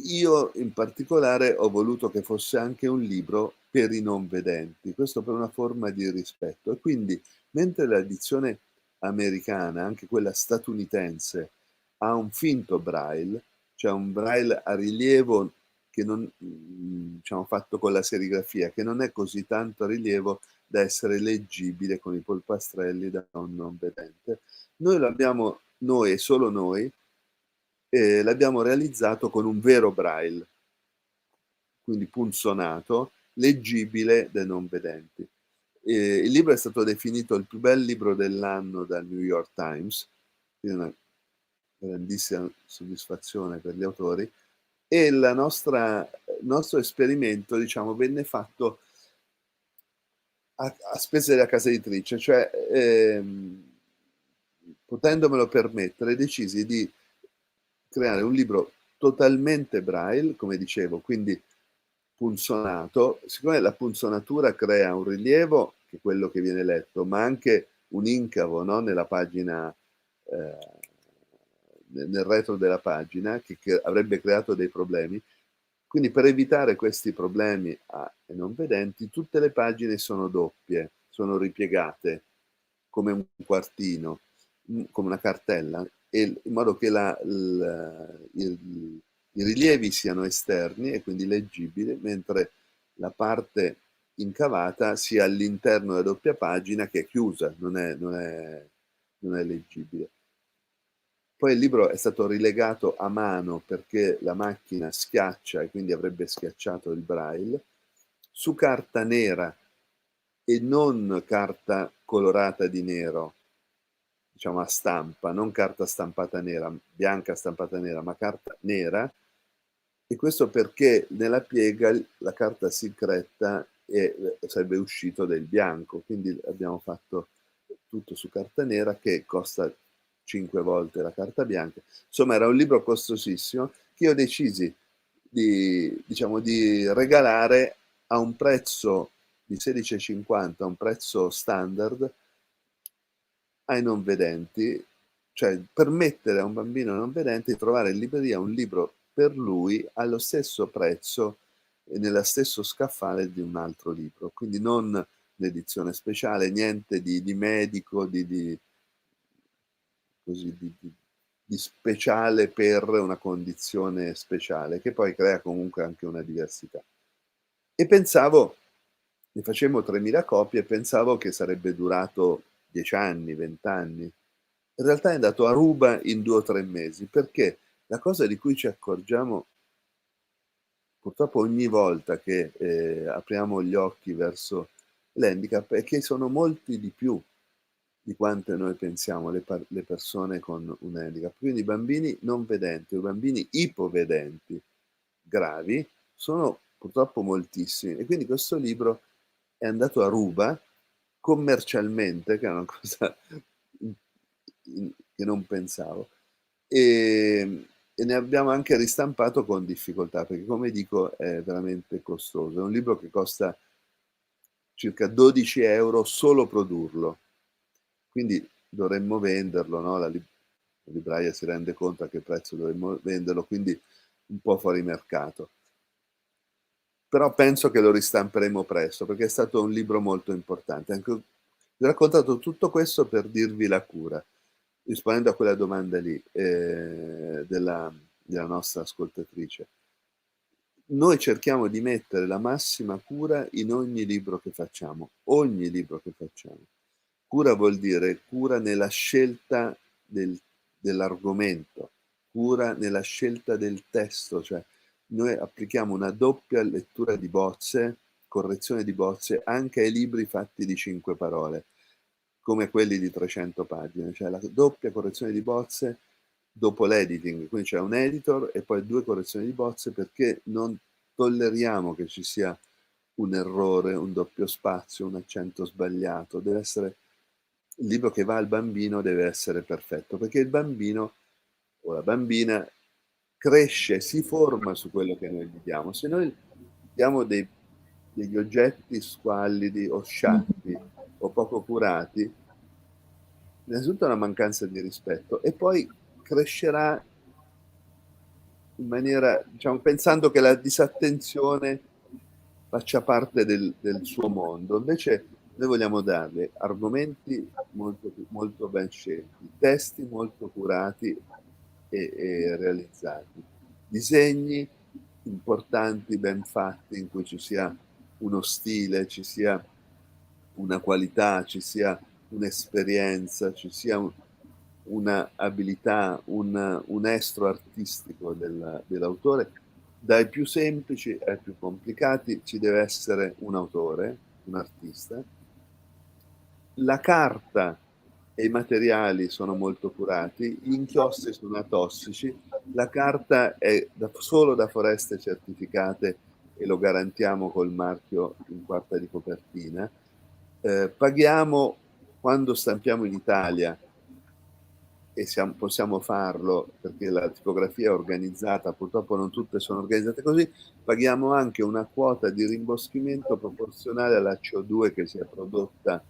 Io in particolare ho voluto che fosse anche un libro per i non vedenti, questo per una forma di rispetto. E quindi, mentre l'edizione americana, anche quella statunitense, ha un finto braille, cioè un braille a rilievo che non, diciamo, fatto con la serigrafia, che non è così tanto a rilievo da essere leggibile con i polpastrelli da un non vedente. Noi e solo noi, l'abbiamo realizzato con un vero braille, quindi punzonato, leggibile dai non vedenti. Il libro è stato definito il più bel libro dell'anno dal New York Times, quindi una grandissima soddisfazione per gli autori, e il nostro esperimento, diciamo, venne fatto a spese della casa editrice, cioè potendomelo permettere, decisi di creare un libro totalmente braille, come dicevo, quindi punzonato. Siccome la punzonatura crea un rilievo, che è quello che viene letto, ma anche un incavo, no? Nella pagina, nel retro della pagina, che avrebbe creato dei problemi. Quindi per evitare questi problemi ai non vedenti, tutte le pagine sono doppie, sono ripiegate come un quartino, come una cartella, in modo che i rilievi siano esterni e quindi leggibili, mentre la parte incavata sia all'interno della doppia pagina, che è chiusa, non è leggibile. Poi il libro è stato rilegato a mano perché la macchina schiaccia e quindi avrebbe schiacciato il braille, su carta nera e non carta colorata di nero, diciamo a stampa, non carta stampata nera, bianca stampata nera, ma carta nera. E questo perché nella piega la carta si incretta e sarebbe uscito del bianco, quindi abbiamo fatto tutto su carta nera, che costa 5 volte la carta bianca. Insomma, era un libro costosissimo che io decisi diciamo, di regalare a un prezzo di 16,50, un prezzo standard, ai non vedenti, cioè permettere a un bambino non vedente di trovare in libreria un libro per lui allo stesso prezzo e nello stesso scaffale di un altro libro, quindi non l'edizione speciale, niente di medico, così, di speciale per una condizione speciale, che poi crea comunque anche una diversità. E pensavo, ne facemmo 3.000 copie, e pensavo che sarebbe durato 10 anni, 20 anni. In realtà è andato a ruba in 2 o 3 mesi, perché la cosa di cui ci accorgiamo purtroppo ogni volta che apriamo gli occhi verso l'handicap è che sono molti di più di quante noi pensiamo le persone con un handicap. Quindi i bambini non vedenti o i bambini ipovedenti gravi sono purtroppo moltissimi. E quindi questo libro è andato a ruba commercialmente, che è una cosa che non pensavo, e ne abbiamo anche ristampato con difficoltà, perché come dico è veramente costoso. È un libro che costa circa 12 euro solo produrlo. Quindi dovremmo venderlo, no? La libraia si rende conto a che prezzo dovremmo venderlo, quindi un po' fuori mercato. Però penso che lo ristamperemo presto, perché è stato un libro molto importante. Anche, vi ho raccontato tutto questo per dirvi la cura, rispondendo a quella domanda lì della nostra ascoltatrice. Noi cerchiamo di mettere la massima cura in ogni libro che facciamo, ogni libro che facciamo. Cura vuol dire cura nella scelta dell'argomento, cura nella scelta del testo, cioè noi applichiamo una doppia lettura di bozze, correzione di bozze, anche ai libri fatti di 5 parole, come quelli di 300 pagine, cioè la doppia correzione di bozze dopo l'editing, quindi c'è un editor e poi 2 correzioni di bozze, perché non tolleriamo che ci sia un errore, un doppio spazio, un accento sbagliato. Deve essere il libro che va al bambino, deve essere perfetto, perché il bambino o la bambina cresce, si forma su quello che noi gli diamo. Se noi diamo degli oggetti squallidi o sciatti o poco curati, innanzitutto è una mancanza di rispetto e poi crescerà in maniera, diciamo, pensando che la disattenzione faccia parte del suo mondo. Invece noi vogliamo darle argomenti molto, molto ben scelti, testi molto curati e realizzati, disegni importanti, ben fatti, in cui ci sia uno stile, ci sia una qualità, ci sia un'esperienza, ci sia una abilità, un estro artistico dell'autore. Dai più semplici ai più complicati ci deve essere un autore, un artista. La carta e i materiali sono molto curati, gli inchiostri sono atossici, la carta è solo da foreste certificate e lo garantiamo col marchio in quarta di copertina. Paghiamo quando stampiamo in Italia, e possiamo farlo perché la tipografia è organizzata, purtroppo non tutte sono organizzate così, paghiamo anche una quota di rimboschimento proporzionale alla CO2 che si è prodotta,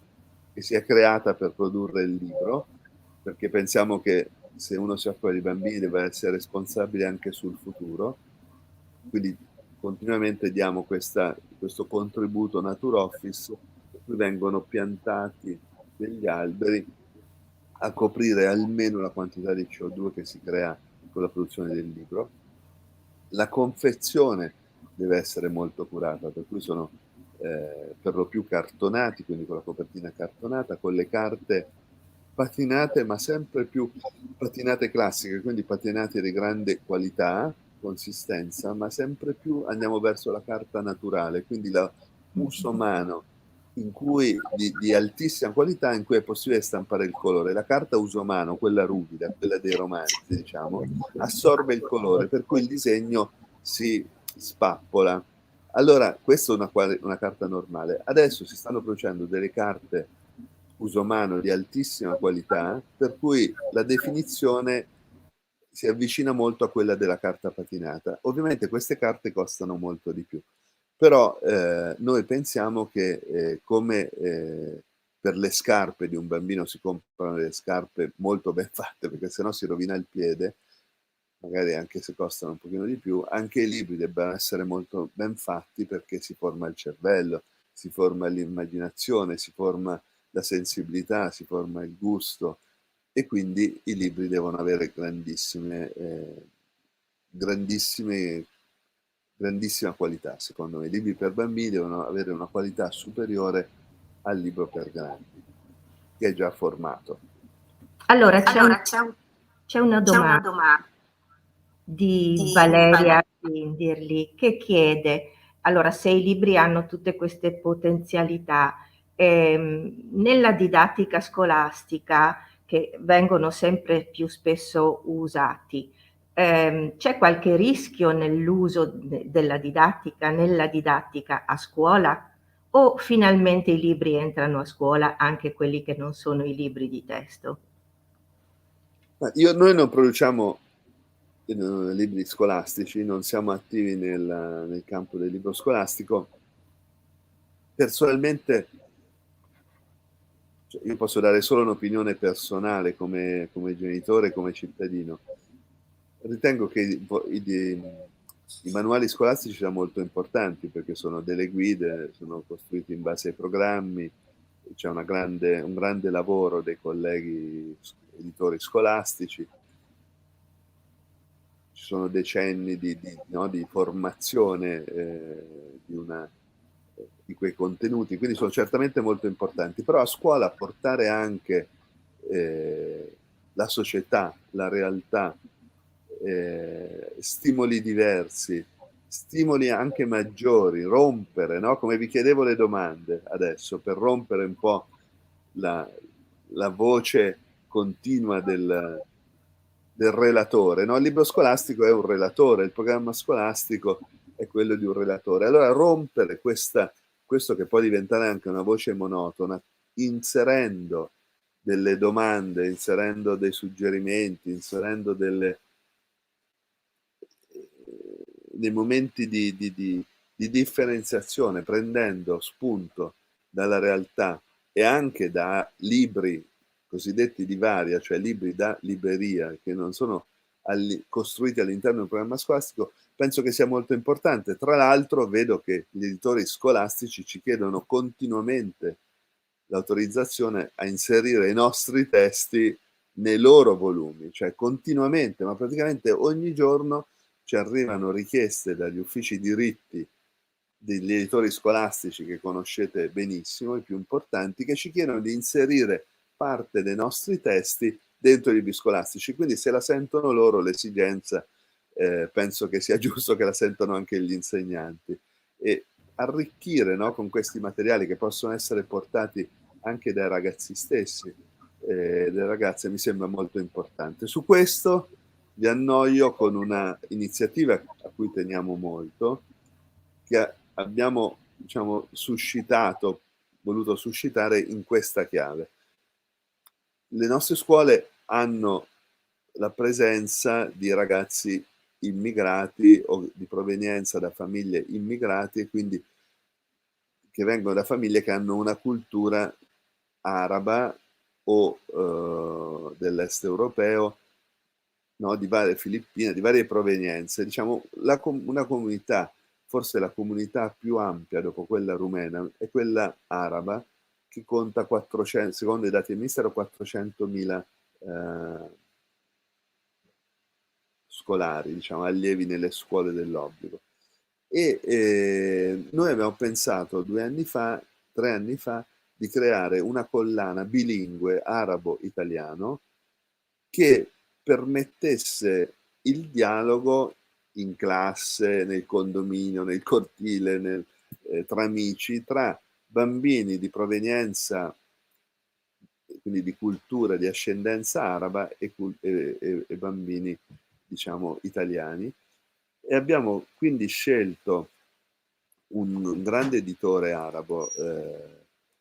che si è creata per produrre il libro, perché pensiamo che se uno si occupa di bambini deve essere responsabile anche sul futuro, quindi continuamente diamo questo contributo Nature Office, per cui vengono piantati degli alberi a coprire almeno la quantità di CO2 che si crea con la produzione del libro. La confezione deve essere molto curata, per cui sono per lo più cartonati, quindi con la copertina cartonata, con le carte patinate, ma sempre più patinate classiche, quindi patinate di grande qualità, consistenza, ma sempre più andiamo verso la carta naturale, quindi la uso mano in cui di altissima qualità, in cui è possibile stampare il colore. La carta uso mano, quella ruvida, quella dei romanzi, diciamo, assorbe il colore, per cui il disegno si spappola. Allora, questa è una carta normale. Adesso si stanno producendo delle carte uso mano di altissima qualità, per cui la definizione si avvicina molto a quella della carta patinata. Ovviamente queste carte costano molto di più, però noi pensiamo che come per le scarpe di un bambino si comprano delle scarpe molto ben fatte, perché sennò si rovina il piede, magari anche se costano un pochino di più, anche i libri debbano essere molto ben fatti, perché si forma il cervello, si forma l'immaginazione, si forma la sensibilità, si forma il gusto, e quindi i libri devono avere grandissima qualità. Secondo me i libri per bambini devono avere una qualità superiore al libro per grandi, che è già formato. Allora, c'è una domanda di Valeria Quindirli che chiede, allora, se i libri hanno tutte queste potenzialità, nella didattica scolastica, che vengono sempre più spesso usati, c'è qualche rischio nell'uso nella didattica a scuola, o finalmente i libri entrano a scuola, anche quelli che non sono i libri di testo? Noi non produciamo libri scolastici, non siamo attivi nel campo del libro scolastico, personalmente, cioè, io posso dare solo un'opinione personale come genitore, come cittadino. Ritengo che i manuali scolastici siano molto importanti perché sono delle guide, sono costruiti in base ai programmi, c'è un grande lavoro dei colleghi editori scolastici, ci sono decenni di formazione di quei contenuti, quindi sono certamente molto importanti, però a scuola portare anche la società, la realtà, stimoli diversi, stimoli anche maggiori, rompere, no? Come vi chiedevo le domande adesso, per rompere un po' la voce continua del relatore, no? Il libro scolastico è un relatore, il programma scolastico è quello di un relatore. Allora rompere questo che può diventare anche una voce monotona, inserendo delle domande, inserendo dei suggerimenti, inserendo dei momenti di differenziazione, prendendo spunto dalla realtà e anche da libri cosiddetti di varia, cioè libri da libreria, che non sono costruiti all'interno del programma scolastico, penso che sia molto importante. Tra l'altro vedo che gli editori scolastici ci chiedono continuamente l'autorizzazione a inserire i nostri testi nei loro volumi, cioè continuamente, ma praticamente ogni giorno ci arrivano richieste dagli uffici diritti degli editori scolastici che conoscete benissimo, i più importanti, che ci chiedono di inserire parte dei nostri testi dentro i libri scolastici. Quindi se la sentono loro l'esigenza, penso che sia giusto che la sentano anche gli insegnanti. E arricchire, no, con questi materiali che possono essere portati anche dai ragazzi stessi, delle ragazze, mi sembra molto importante. Su questo vi annoio con una iniziativa a cui teniamo molto, che abbiamo, diciamo, voluto suscitare in questa chiave. Le nostre scuole hanno la presenza di ragazzi immigrati o di provenienza da famiglie immigrati, e quindi che vengono da famiglie che hanno una cultura araba o dell'est europeo, no, di varie Filippine, di varie provenienze. Diciamo, una comunità, forse la comunità più ampia dopo quella rumena, è quella araba, che conta 400, secondo i dati del Ministero, 400.000 scolari, diciamo, allievi nelle scuole dell'obbligo. E noi abbiamo pensato 3 anni fa, di creare una collana bilingue arabo-italiano che permettesse il dialogo in classe, nel condominio, nel cortile, tra amici, tra bambini di provenienza, quindi di cultura, di ascendenza araba e bambini, diciamo, italiani. E abbiamo quindi scelto un grande editore arabo,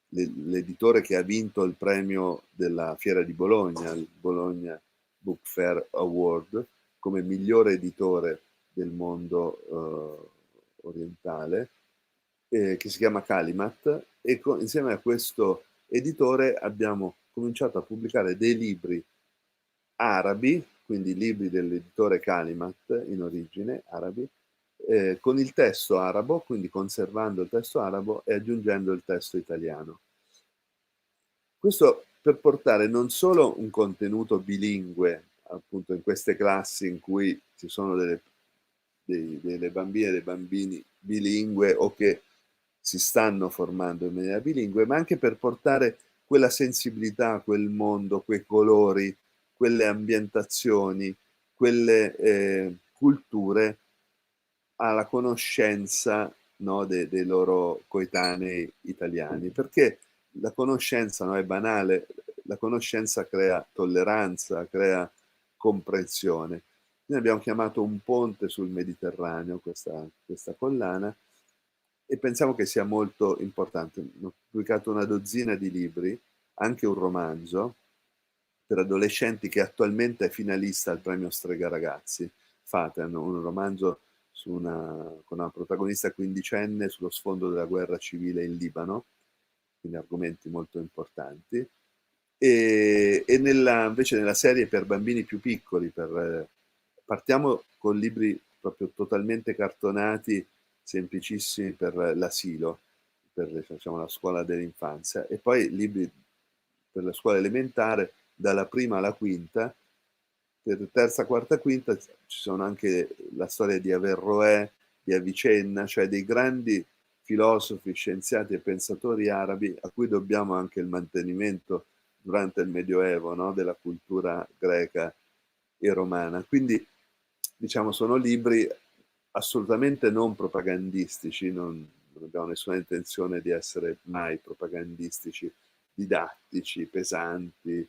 l'editore che ha vinto il premio della Fiera di Bologna, il Bologna Book Fair Award, come migliore editore del mondo orientale, che si chiama Kalimat, e insieme a questo editore abbiamo cominciato a pubblicare dei libri arabi, quindi libri dell'editore Kalimat in origine, arabi, con il testo arabo, quindi conservando il testo arabo e aggiungendo il testo italiano. Questo per portare non solo un contenuto bilingue, appunto in queste classi in cui ci sono delle bambine e dei bambini bilingue o che si stanno formando in maniera bilingue, ma anche per portare quella sensibilità, quel mondo, quei colori, quelle ambientazioni, quelle culture alla conoscenza, no, dei loro coetanei italiani, perché la conoscenza, no, è banale, la conoscenza crea tolleranza, crea comprensione. Noi abbiamo chiamato Un ponte sul Mediterraneo questa collana, e pensiamo che sia molto importante. Ho pubblicato una dozzina di libri, anche un romanzo per adolescenti che attualmente è finalista al premio Strega Ragazzi, Faten, un romanzo con una protagonista quindicenne sullo sfondo della guerra civile in Libano, quindi argomenti molto importanti. E invece nella serie per bambini più piccoli, partiamo con libri proprio totalmente cartonati, semplicissimi per l'asilo, per diciamo, la scuola dell'infanzia, e poi libri per la scuola elementare, dalla prima alla quinta. Per terza, quarta, quinta ci sono anche la storia di Averroè, di Avicenna, cioè dei grandi filosofi, scienziati e pensatori arabi a cui dobbiamo anche il mantenimento durante il Medioevo, no? Della cultura greca e romana. Quindi, diciamo, sono libri assolutamente non propagandistici, non abbiamo nessuna intenzione di essere mai propagandistici, didattici, pesanti,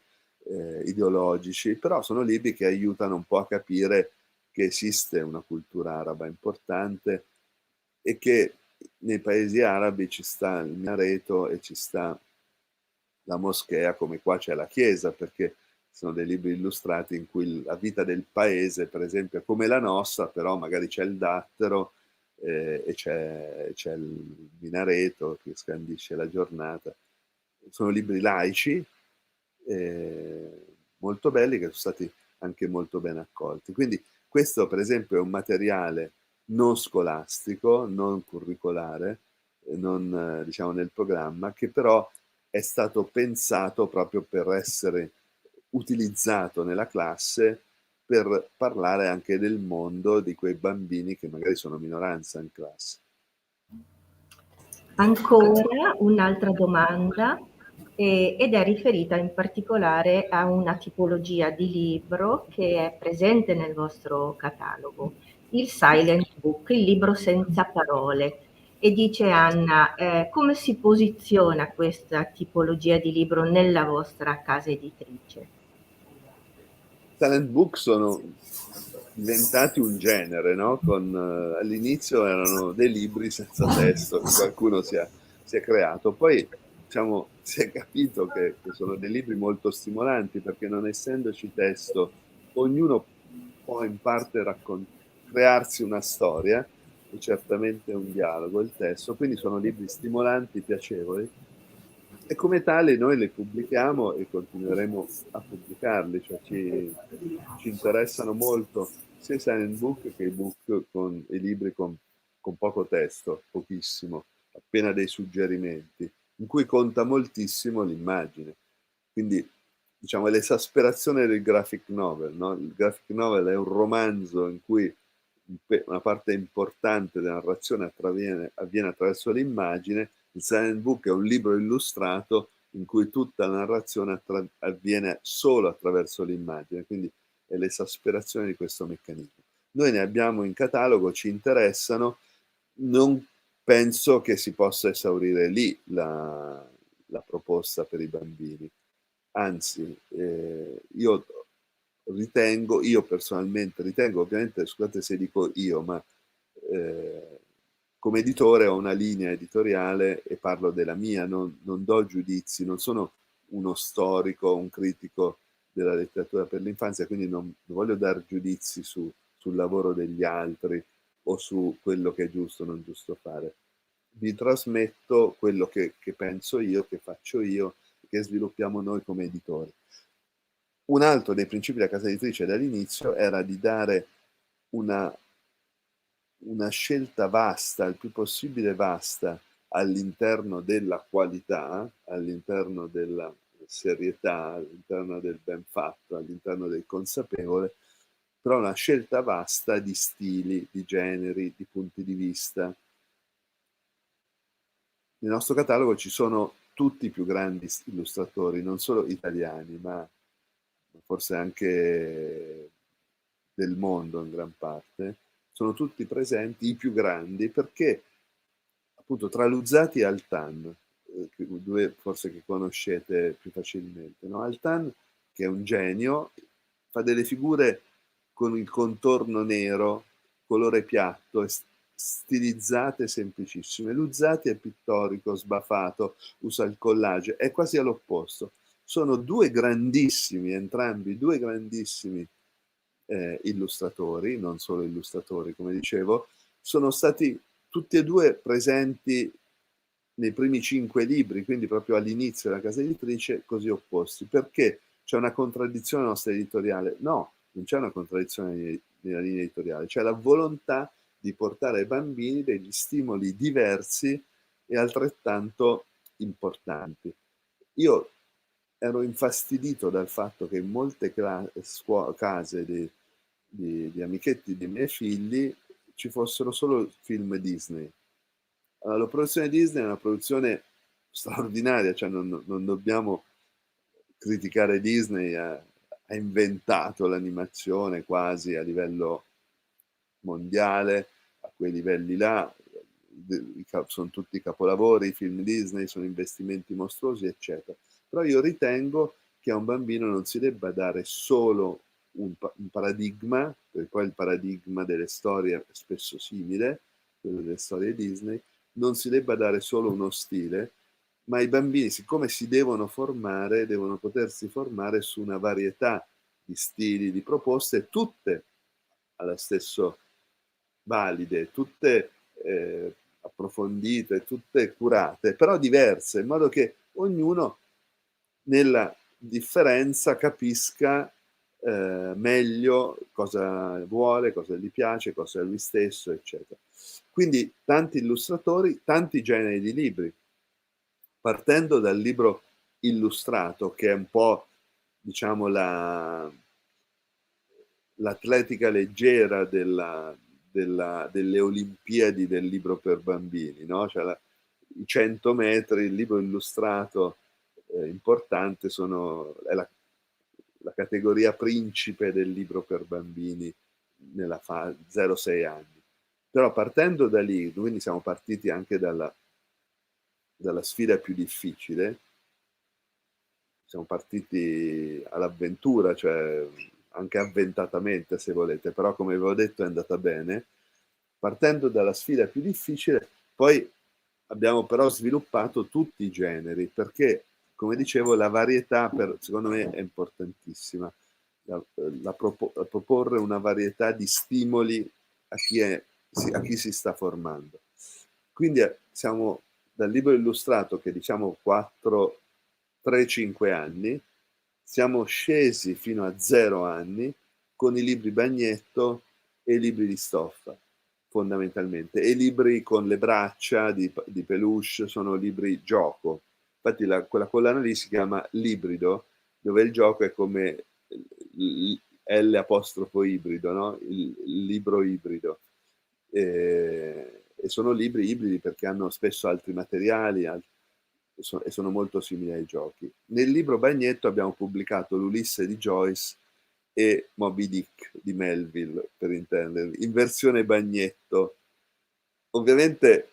ideologici, però sono libri che aiutano un po' a capire che esiste una cultura araba importante e che nei paesi arabi ci sta il minareto e ci sta la moschea, come qua c'è la chiesa, perché sono dei libri illustrati in cui la vita del paese, per esempio, è come la nostra, però magari c'è il dattero e c'è il minareto che scandisce la giornata. Sono libri laici, molto belli, che sono stati anche molto ben accolti. Quindi questo, per esempio, è un materiale non scolastico, non curricolare, non diciamo nel programma, che però è stato pensato proprio per essere utilizzato nella classe per parlare anche del mondo di quei bambini che magari sono minoranza in classe. Ancora un'altra domanda, ed è riferita in particolare a una tipologia di libro che è presente nel vostro catalogo, il silent book, il libro senza parole. E dice Anna, come si posiziona questa tipologia di libro nella vostra casa editrice? Silent book sono diventati un genere, no? All'inizio erano dei libri senza testo che qualcuno si è creato, poi diciamo, si è capito che sono dei libri molto stimolanti perché non essendoci testo, ognuno può in parte crearsi una storia, e certamente un dialogo, il testo, quindi sono libri stimolanti, piacevoli, e come tali noi li pubblichiamo e continueremo a pubblicarli, cioè ci interessano molto sia i silent book che i libri con poco testo, pochissimo, appena dei suggerimenti, in cui conta moltissimo l'immagine. Quindi, diciamo, è l'esasperazione del graphic novel, no? Il graphic novel è un romanzo in cui una parte importante della narrazione avviene attraverso l'immagine. Il silent book è un libro illustrato in cui tutta la narrazione avviene solo attraverso l'immagine, quindi è l'esasperazione di questo meccanismo. Noi ne abbiamo in catalogo, ci interessano, non penso che si possa esaurire lì la proposta per i bambini. Anzi, io personalmente ritengo, ovviamente scusate se dico io, ma come editore ho una linea editoriale e parlo della mia, non do giudizi, non sono uno storico, un critico della letteratura per l'infanzia, quindi non voglio dare giudizi sul lavoro degli altri o su quello che è giusto o non giusto fare. Vi trasmetto quello che penso io, che faccio io, che sviluppiamo noi come editori. Un altro dei principi della casa editrice dall'inizio era di dare una scelta vasta, il più possibile vasta, all'interno della qualità, all'interno della serietà, all'interno del ben fatto, all'interno del consapevole, però una scelta vasta di stili, di generi, di punti di vista. Nel nostro catalogo ci sono tutti i più grandi illustratori, non solo italiani, ma forse anche del mondo in gran parte, sono tutti presenti, i più grandi, perché appunto tra Luzzati e Altan, due forse che conoscete più facilmente, no? Altan, che è un genio, fa delle figure con il contorno nero, colore piatto, stilizzate semplicissime. Luzzati è pittorico, sbafato, usa il collage, è quasi all'opposto. Sono due grandissimi, entrambi, due grandissimi illustratori, non solo illustratori, come dicevo, sono stati tutti e due presenti nei primi 5 libri, quindi proprio all'inizio della casa editrice, così opposti. Perché c'è una contraddizione nella nostra editoriale? No, non c'è una contraddizione nella linea editoriale, c'è la volontà di portare ai bambini degli stimoli diversi e altrettanto importanti. Io ero infastidito dal fatto che in molte case di amichetti dei miei figli ci fossero solo film Disney. Allora, la produzione Disney è una produzione straordinaria, cioè non dobbiamo criticare Disney, ha inventato l'animazione quasi a livello mondiale, a quei livelli là, sono tutti capolavori, i film Disney sono investimenti mostruosi, eccetera. Però io ritengo che a un bambino non si debba dare solo un paradigma, perché poi il paradigma delle storie è spesso simile, quello delle storie Disney, non si debba dare solo uno stile, ma i bambini, siccome si devono formare, devono potersi formare su una varietà di stili, di proposte, tutte allo stesso valide, tutte approfondite, tutte curate, però diverse, in modo che ognuno nella differenza capisca meglio cosa vuole, cosa gli piace, cosa è lui stesso, eccetera. Quindi tanti illustratori, tanti generi di libri, partendo dal libro illustrato, che è un po', diciamo, l'atletica leggera delle Olimpiadi del libro per bambini, no? Cioè i 100 metri, il libro illustrato importante è la categoria principe del libro per bambini nella fase 0-6 anni. Però partendo da lì, quindi siamo partiti anche dalla sfida più difficile, siamo partiti all'avventura, cioè anche avventatamente se volete, però come avevo detto è andata bene. Partendo dalla sfida più difficile, poi abbiamo però sviluppato tutti i generi, perché come dicevo la varietà secondo me è importantissima, proporre una varietà di stimoli a chi si sta formando. Quindi siamo dal libro illustrato che diciamo 3-5 anni, siamo scesi fino a 0 anni con i libri bagnetto e i libri di stoffa, fondamentalmente. E i libri con le braccia di peluche sono libri gioco. Infatti quella collana lì si chiama Librido, dove il gioco è come L' ibrido, no? Il libro ibrido. E sono libri ibridi perché hanno spesso altri materiali e sono molto simili ai giochi. Nel libro bagnetto abbiamo pubblicato l'Ulisse di Joyce e Moby Dick di Melville, per intendervi, in versione bagnetto. Ovviamente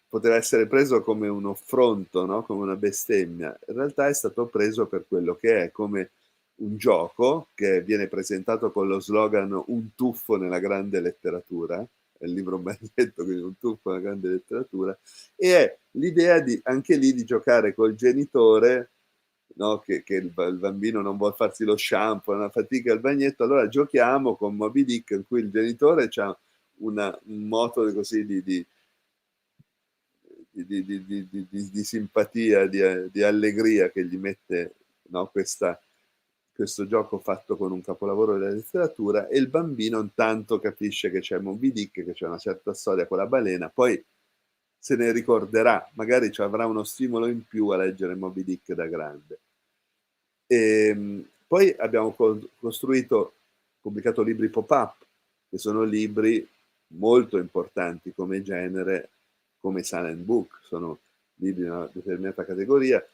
poteva essere preso come un affronto, no? Come una bestemmia. In realtà è stato preso per quello che è, come un gioco che viene presentato con lo slogan "Un tuffo nella grande letteratura", è il libro bagnetto, quindi un tuffo nella grande letteratura, e è l'idea anche lì di giocare col genitore, no? Che il bambino non vuole farsi lo shampoo, è una fatica al bagnetto, allora giochiamo con Moby Dick in cui il genitore ha un moto così di simpatia, di allegria che gli mette, no, questo gioco fatto con un capolavoro della letteratura, e il bambino intanto capisce che c'è Moby Dick, che c'è una certa storia con la balena, poi se ne ricorderà, magari ci avrà uno stimolo in più a leggere Moby Dick da grande. Poi abbiamo pubblicato libri pop-up, che sono libri molto importanti come genere, come silent book, sono libri di una determinata categoria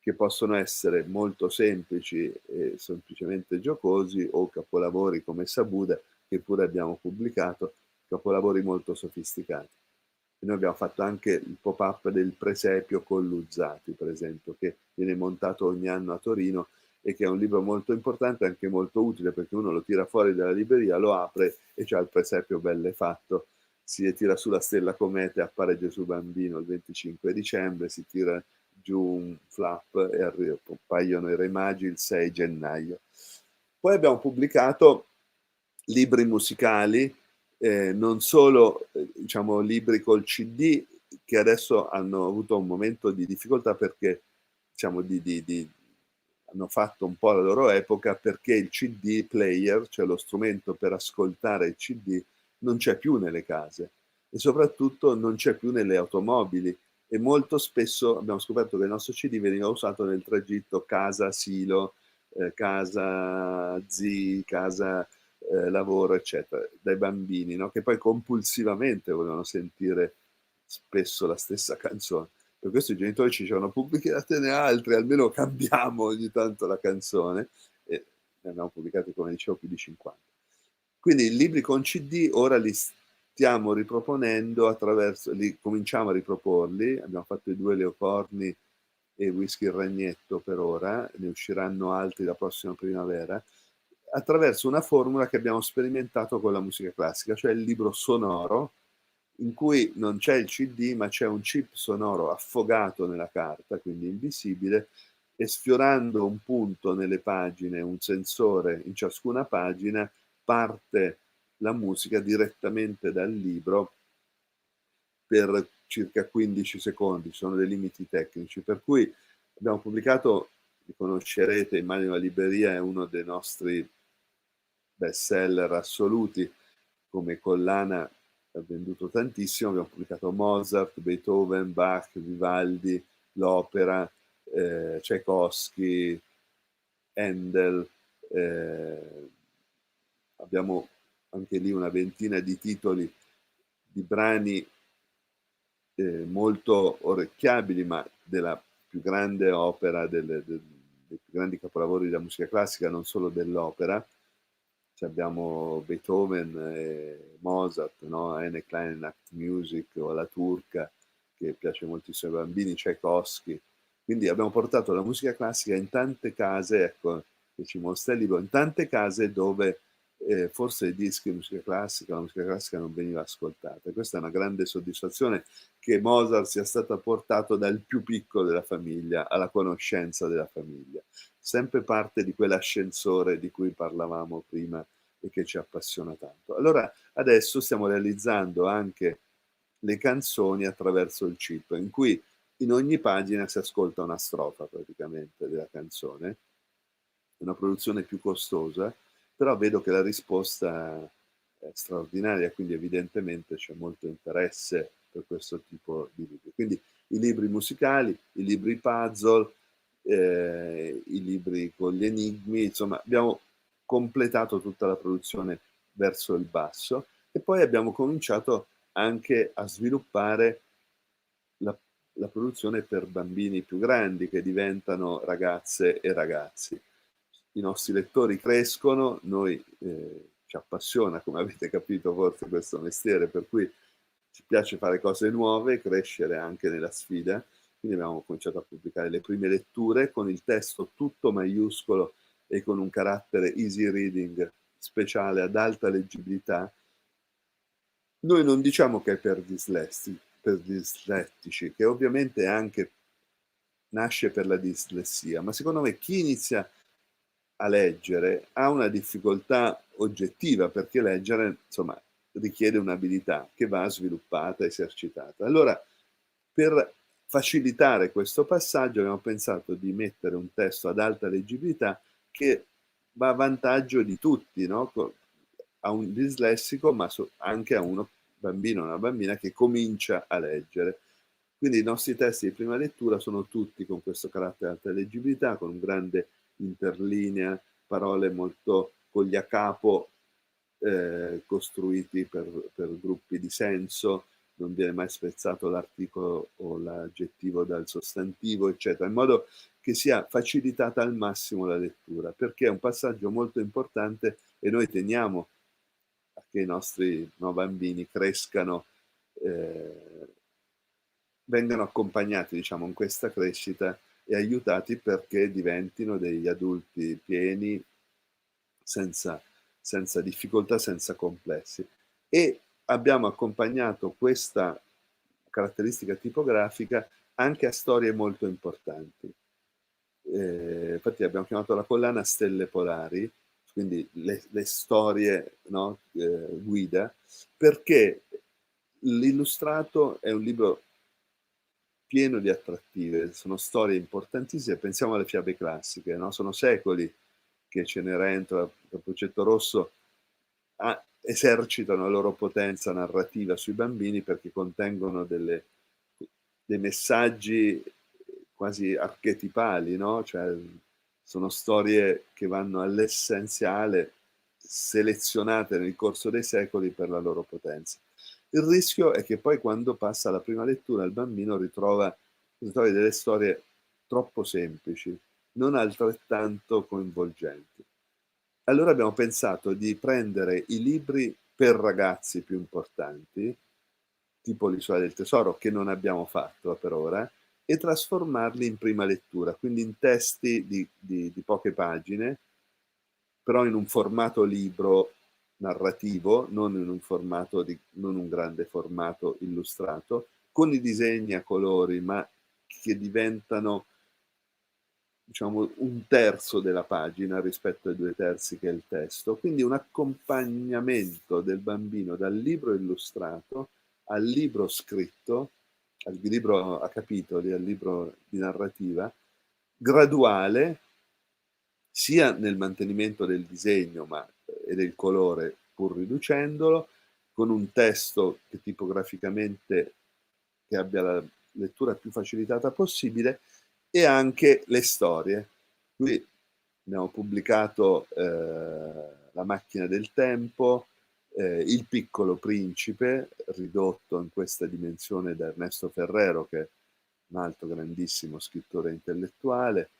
che possono essere molto semplici e semplicemente giocosi, o capolavori come Sabuda, che pure abbiamo pubblicato, capolavori molto sofisticati. E noi abbiamo fatto anche il pop-up del Presepio con Luzzati, per esempio, che viene montato ogni anno a Torino e che è un libro molto importante e anche molto utile, perché uno lo tira fuori dalla libreria, lo apre e c'ha il presepio belle fatto, si tira su la stella comete, appare Gesù bambino il 25 dicembre, si tira giù un flap e appaiono i Re Magi il 6 gennaio. Poi abbiamo pubblicato libri musicali, non solo diciamo libri col CD, che adesso hanno avuto un momento di difficoltà perché diciamo hanno fatto un po' la loro epoca, perché il CD player, cioè lo strumento per ascoltare il CD, non c'è più nelle case e soprattutto non c'è più nelle automobili, e molto spesso abbiamo scoperto che il nostro CD veniva usato nel tragitto casa-asilo, casa-zii, casa lavoro, eccetera, dai bambini, no? Che poi compulsivamente volevano sentire spesso la stessa canzone. Per questo i genitori ci dicevano: pubblicatene altri, almeno cambiamo ogni tanto la canzone, e ne abbiamo pubblicati, come dicevo, più di 50. Quindi i libri con CD ora li stiamo riproponendo attraverso, cominciamo a riproporli, abbiamo fatto i 2 Leocorni e Whisky il Ragnetto per ora, ne usciranno altri la prossima primavera, attraverso una formula che abbiamo sperimentato con la musica classica, cioè il libro sonoro, in cui non c'è il CD, ma c'è un chip sonoro affogato nella carta, quindi invisibile, e sfiorando un punto nelle pagine, un sensore in ciascuna pagina, parte la musica direttamente dal libro per circa 15 secondi, sono dei limiti tecnici, per cui abbiamo pubblicato, li conoscerete, immagino la libreria è uno dei nostri best seller assoluti, come collana ha venduto tantissimo, abbiamo pubblicato Mozart, Beethoven, Bach, Vivaldi, l'opera, Tchaikovsky, Handel, abbiamo anche lì una ventina di titoli di brani molto orecchiabili, ma della più grande opera, dei più grandi capolavori della musica classica, non solo dell'opera. Abbiamo Beethoven e Mozart, no? Eine kleine Nachtmusik o La turca, che piace moltissimo ai bambini, Tchaikovsky. Quindi abbiamo portato la musica classica in tante case, ecco, che ci mostra il libro, in tante case dove forse i dischi di musica classica, la musica classica non veniva ascoltata. E questa è una grande soddisfazione, che Mozart sia stato portato dal più piccolo della famiglia alla conoscenza della famiglia. Sempre parte di quell'ascensore di cui parlavamo prima e che ci appassiona tanto. Allora adesso stiamo realizzando anche le canzoni attraverso il chip, in cui in ogni pagina si ascolta una strofa praticamente della canzone. È una produzione più costosa, però vedo che la risposta è straordinaria, quindi evidentemente c'è molto interesse per questo tipo di libri. Quindi i libri musicali, i libri puzzle, i libri con gli enigmi, insomma abbiamo completato tutta la produzione verso il basso, e poi abbiamo cominciato anche a sviluppare la, la produzione per bambini più grandi, che diventano ragazze e ragazzi. I nostri lettori crescono, noi ci appassiona, come avete capito forse, questo mestiere, per cui ci piace fare cose nuove, crescere anche nella sfida. Quindi abbiamo cominciato a pubblicare le prime letture con il testo tutto maiuscolo e con un carattere easy reading speciale ad alta leggibilità. Noi non diciamo che è per dislettici, che ovviamente anche nasce per la dislessia, ma secondo me chi inizia a leggere ha una difficoltà oggettiva, perché leggere, insomma, richiede un'abilità che va sviluppata, esercitata. Allora, per facilitare questo passaggio abbiamo pensato di mettere un testo ad alta leggibilità che va a vantaggio di tutti, no? A un dislessico, ma anche a uno bambino o una bambina che comincia a leggere. Quindi i nostri testi di prima lettura sono tutti con questo carattere di alta leggibilità, con un grande interlinea, parole molto con gli a capo, costruiti per gruppi di senso, non viene mai spezzato l'articolo o l'aggettivo dal sostantivo, eccetera, in modo che sia facilitata al massimo la lettura, perché è un passaggio molto importante e noi teniamo a che i nostri bambini crescano, vengano accompagnati, diciamo, in questa crescita e aiutati perché diventino degli adulti pieni, senza difficoltà, senza complessi. E abbiamo accompagnato questa caratteristica tipografica anche a storie molto importanti. Infatti abbiamo chiamato la collana Stelle Polari, quindi le storie, no? Guida, perché l'illustrato è un libro pieno di attrattive, sono storie importantissime, pensiamo alle fiabe classiche, no? Sono secoli che Cenerentola, Cappuccetto Rosso esercitano la loro potenza narrativa sui bambini perché contengono dei messaggi quasi archetipali, no? Cioè, sono storie che vanno all'essenziale, selezionate nel corso dei secoli per la loro potenza. Il rischio è che poi quando passa la prima lettura il bambino ritrova delle storie troppo semplici, non altrettanto coinvolgenti. Allora abbiamo pensato di prendere i libri per ragazzi più importanti, tipo l'Isola del Tesoro, che non abbiamo fatto per ora, e trasformarli in prima lettura, quindi in testi di poche pagine, però in un formato libro narrativo, non in un formato non un grande formato illustrato, con i disegni a colori, ma che diventano, diciamo, un terzo della pagina rispetto ai 2/3 che è il testo, quindi un accompagnamento del bambino dal libro illustrato al libro scritto, al libro a capitoli, al libro di narrativa, graduale, sia nel mantenimento del disegno e del colore, pur riducendolo, con un testo che tipograficamente che abbia la lettura più facilitata possibile, e anche le storie. Qui abbiamo pubblicato La macchina del tempo, Il piccolo principe, ridotto in questa dimensione da Ernesto Ferrero, che è un altro grandissimo scrittore intellettuale,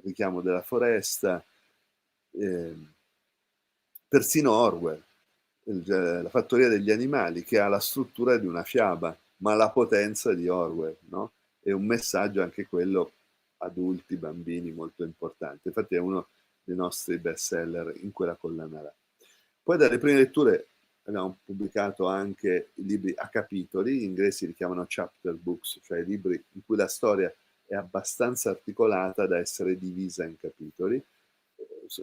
Richiamo della foresta, persino Orwell, La fattoria degli animali, che ha la struttura di una fiaba, ma la potenza di Orwell, no? È un messaggio anche quello adulti, bambini, molto importante. Infatti è uno dei nostri best seller in quella collana là. Poi dalle prime letture abbiamo pubblicato anche i libri a capitoli, gli inglesi li chiamano chapter books, cioè libri in cui la storia è abbastanza articolata da essere divisa in capitoli,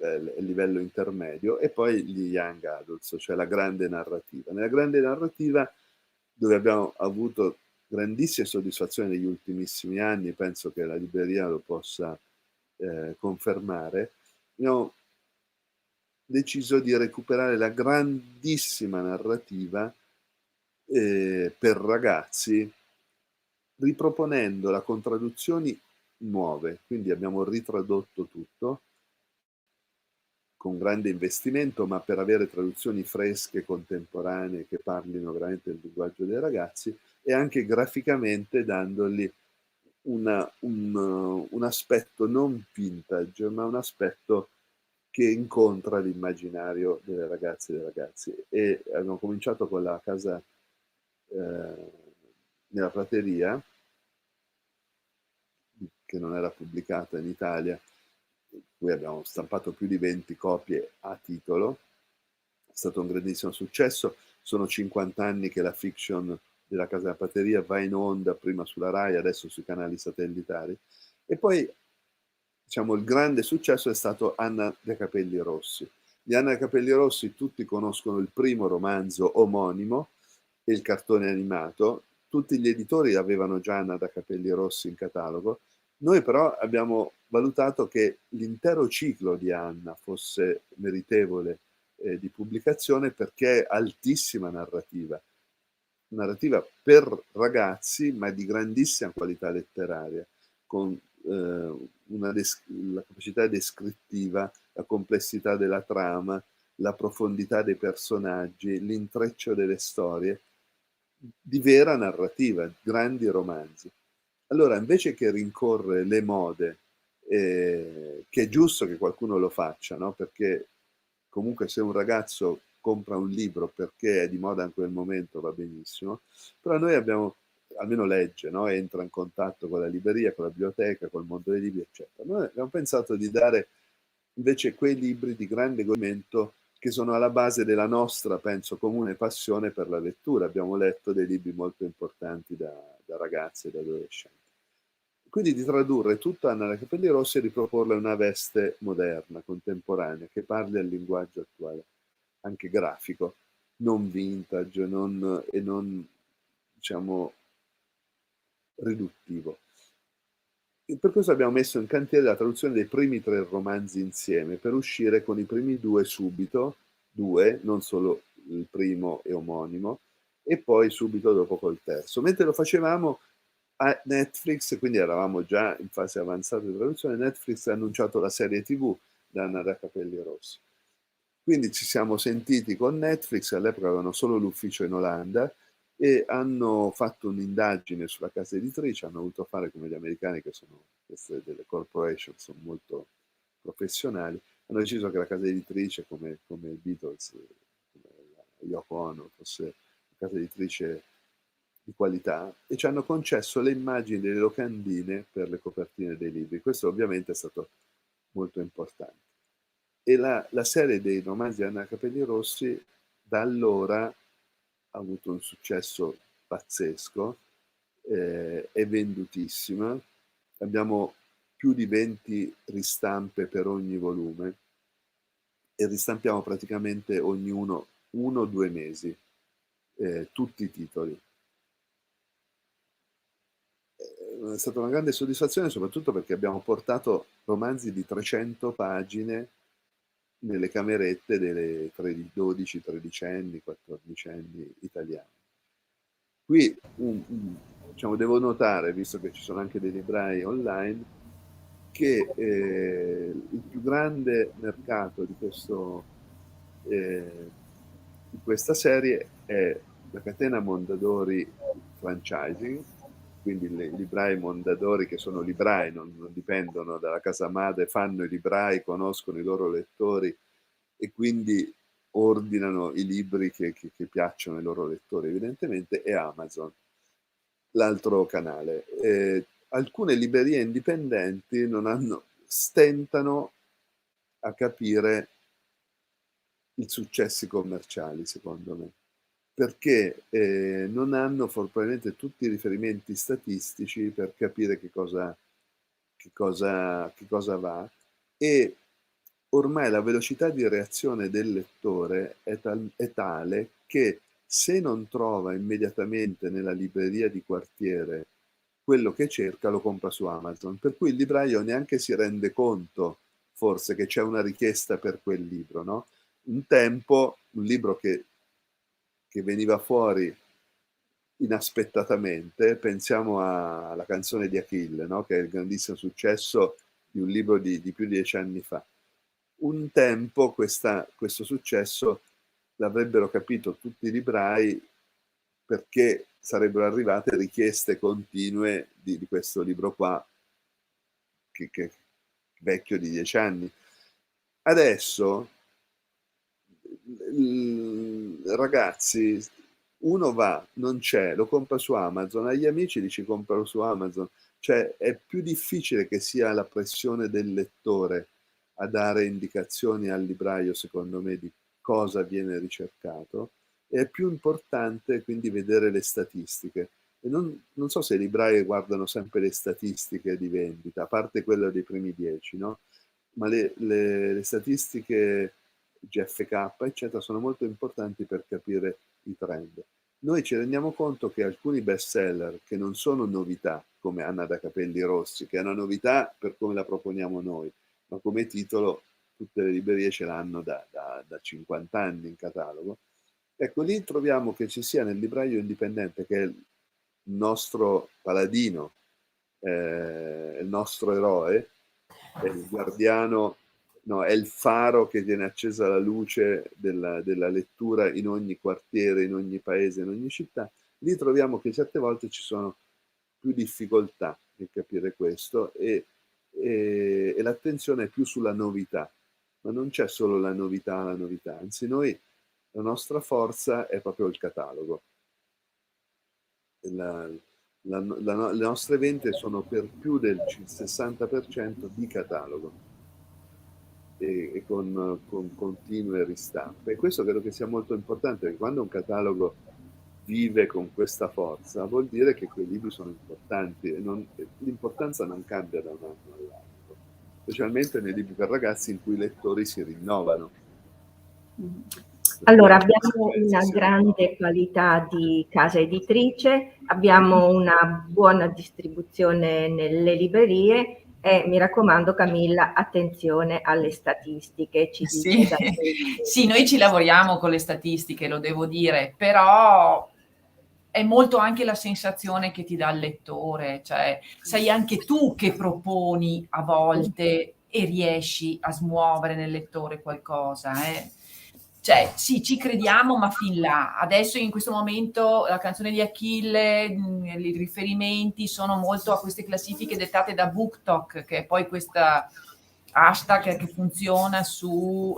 a livello intermedio, e poi gli young adults, cioè la grande narrativa. Nella grande narrativa, dove abbiamo avuto grandissime soddisfazioni negli ultimissimi anni, penso che la libreria lo possa confermare, abbiamo deciso di recuperare la grandissima narrativa per ragazzi, riproponendola con traduzioni nuove, quindi abbiamo ritradotto tutto con grande investimento, ma per avere traduzioni fresche, contemporanee, che parlino veramente il linguaggio dei ragazzi, e anche graficamente dandogli un aspetto non vintage, ma un aspetto che incontra l'immaginario delle ragazze e dei ragazzi. E abbiamo cominciato con la casa nella prateria, che non era pubblicata in Italia, cui abbiamo stampato più di 20 copie a titolo. È stato un grandissimo successo. Sono 50 anni che la fiction della Casa della Prateria va in onda, prima sulla Rai, adesso sui canali satellitari. E poi, diciamo, il grande successo è stato Anna dei Capelli Rossi. Di Anna dei Capelli Rossi tutti conoscono il primo romanzo omonimo e il cartone animato. Tutti gli editori avevano già Anna da Capelli Rossi in catalogo. Noi però abbiamo valutato che l'intero ciclo di Anna fosse meritevole di pubblicazione, perché è altissima narrativa per ragazzi, ma di grandissima qualità letteraria, con la capacità descrittiva, la complessità della trama, la profondità dei personaggi, l'intreccio delle storie, di vera narrativa, grandi romanzi. Allora, invece che rincorrere le mode, che è giusto che qualcuno lo faccia, no? Perché comunque se un ragazzo compra un libro perché è di moda in quel momento va benissimo, però noi abbiamo, almeno legge, no? Entra in contatto con la libreria, con la biblioteca, col mondo dei libri, eccetera. Noi abbiamo pensato di dare invece quei libri di grande godimento che sono alla base della nostra, penso, comune passione per la lettura. Abbiamo letto dei libri molto importanti da ragazzi e da adolescenti. quindi di tradurre tutta Anna dai capelli rossi e riproporla in una veste moderna, contemporanea, che parli al linguaggio attuale, anche grafico, non vintage e non diciamo, riduttivo. E per questo abbiamo messo in cantiere la traduzione dei primi 3 romanzi insieme, per uscire con i primi 2 subito, 2, non solo il primo e omonimo, e poi subito dopo col terzo. Mentre lo facevamo a Netflix, quindi eravamo già in fase avanzata di traduzione, Netflix ha annunciato la serie TV da Anna da Capelli Rossi. Quindi ci siamo sentiti con Netflix, all'epoca avevano solo l'ufficio in Olanda, e hanno fatto un'indagine sulla casa editrice, hanno voluto fare come gli americani, che sono queste delle corporation, sono molto professionali, hanno deciso che la casa editrice, come i Beatles, come Yoko Ono, fosse una casa editrice di qualità, e ci hanno concesso le immagini delle locandine per le copertine dei libri. Questo ovviamente è stato molto importante. E la serie dei romanzi di Anna Capelli Rossi da allora ha avuto un successo pazzesco, è vendutissima, abbiamo più di 20 ristampe per ogni volume e ristampiamo praticamente ognuno 1 o 2 mesi, tutti i titoli. È stata una grande soddisfazione, soprattutto perché abbiamo portato romanzi di 300 pagine nelle camerette delle 12, 13 anni, 14 anni italiani. Qui diciamo, devo notare, visto che ci sono anche dei librai online, che il più grande mercato di questa serie è la catena Mondadori Franchising, quindi i librai Mondadori, che sono librai, non dipendono dalla casa madre, fanno i librai, conoscono i loro lettori e quindi ordinano i libri che piacciono ai loro lettori, evidentemente, e Amazon, l'altro canale. Alcune librerie indipendenti stentano a capire i successi commerciali, secondo me, perché non hanno probabilmente tutti i riferimenti statistici per capire che cosa va, e ormai la velocità di reazione del lettore è tale che se non trova immediatamente nella libreria di quartiere quello che cerca, lo compra su Amazon, per cui il libraio neanche si rende conto forse che c'è una richiesta per quel libro, no? Un tempo, un libro che veniva fuori inaspettatamente, pensiamo alla canzone di Achille, no? Che è il grandissimo successo di un libro di più di 10 anni fa. Un tempo questo successo l'avrebbero capito tutti i librai, perché sarebbero arrivate richieste continue di questo libro qua, che vecchio di 10 anni. Adesso ragazzi, uno va, non c'è, lo compra su Amazon, agli amici dici compralo su Amazon, cioè è più difficile che sia la pressione del lettore a dare indicazioni al libraio, secondo me, di cosa viene ricercato, e è più importante quindi vedere le statistiche. E non so se i librai guardano sempre le statistiche di vendita, a parte quella dei primi 10, no? Ma le statistiche GFK, eccetera, sono molto importanti per capire i trend. Noi ci rendiamo conto che alcuni bestseller, che non sono novità, come Anna da Capelli Rossi, che è una novità per come la proponiamo noi, ma come titolo tutte le librerie ce l'hanno da 50 anni in catalogo. Ecco, lì troviamo che ci sia nel libraio indipendente, che è il nostro paladino, il nostro eroe, è il guardiano, no, è il faro che tiene accesa la luce della lettura in ogni quartiere, in ogni paese, in ogni città. Lì troviamo che certe volte ci sono più difficoltà nel capire questo, e l'attenzione è più sulla novità, ma non c'è solo la novità, anzi la nostra forza è proprio il catalogo. Le nostre vendite sono per più del 60% di catalogo, e con continue ristampe. E questo credo che sia molto importante, perché quando un catalogo vive con questa forza, vuol dire che quei libri sono importanti e l'importanza non cambia da un anno all'altro, specialmente nei libri per ragazzi in cui i lettori si rinnovano. Allora, abbiamo una grande qualità di casa editrice, abbiamo una buona distribuzione nelle librerie e mi raccomando Camilla, attenzione alle statistiche. Ci dice sì, noi ci lavoriamo con le statistiche, lo devo dire, però è molto anche la sensazione che ti dà il lettore, cioè sei anche tu che proponi a volte e riesci a smuovere nel lettore qualcosa, Cioè, sì, ci crediamo, ma fin là. Adesso, in questo momento, la canzone di Achille, i riferimenti sono molto a queste classifiche dettate da BookTok, che è poi questa hashtag che funziona su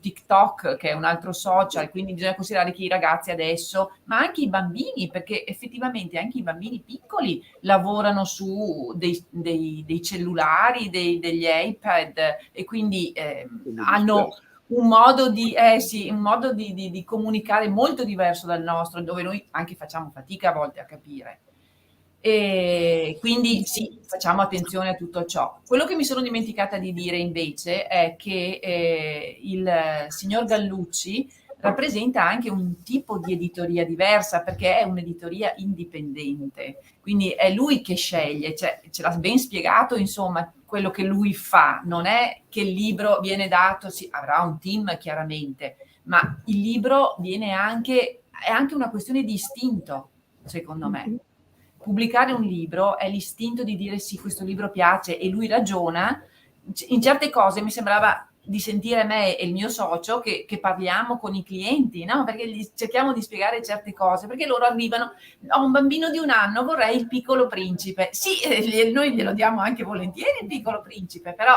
TikTok, che è un altro social, quindi bisogna considerare che i ragazzi adesso, ma anche i bambini, perché effettivamente anche i bambini piccoli lavorano su dei cellulari, degli iPad, e quindi hanno un modo di comunicare molto diverso dal nostro, dove noi anche facciamo fatica a volte a capire. E quindi sì, facciamo attenzione a tutto ciò. Quello che mi sono dimenticata di dire invece è che il signor Gallucci rappresenta anche un tipo di editoria diversa, perché è un'editoria indipendente, quindi è lui che sceglie, cioè, ce l'ha ben spiegato, insomma, quello che lui fa. Non è che il libro viene dato, sì, avrà un team chiaramente, ma il libro è anche una questione di istinto, secondo me. Pubblicare un libro è l'istinto di dire sì, questo libro piace, e lui ragiona. In certe cose mi sembrava di sentire me e il mio socio che parliamo con i clienti, no? Perché gli cerchiamo di spiegare certe cose, perché loro arrivano, ho un bambino di 1 anno, vorrei il Piccolo Principe. Sì, noi glielo diamo anche volentieri il Piccolo Principe, però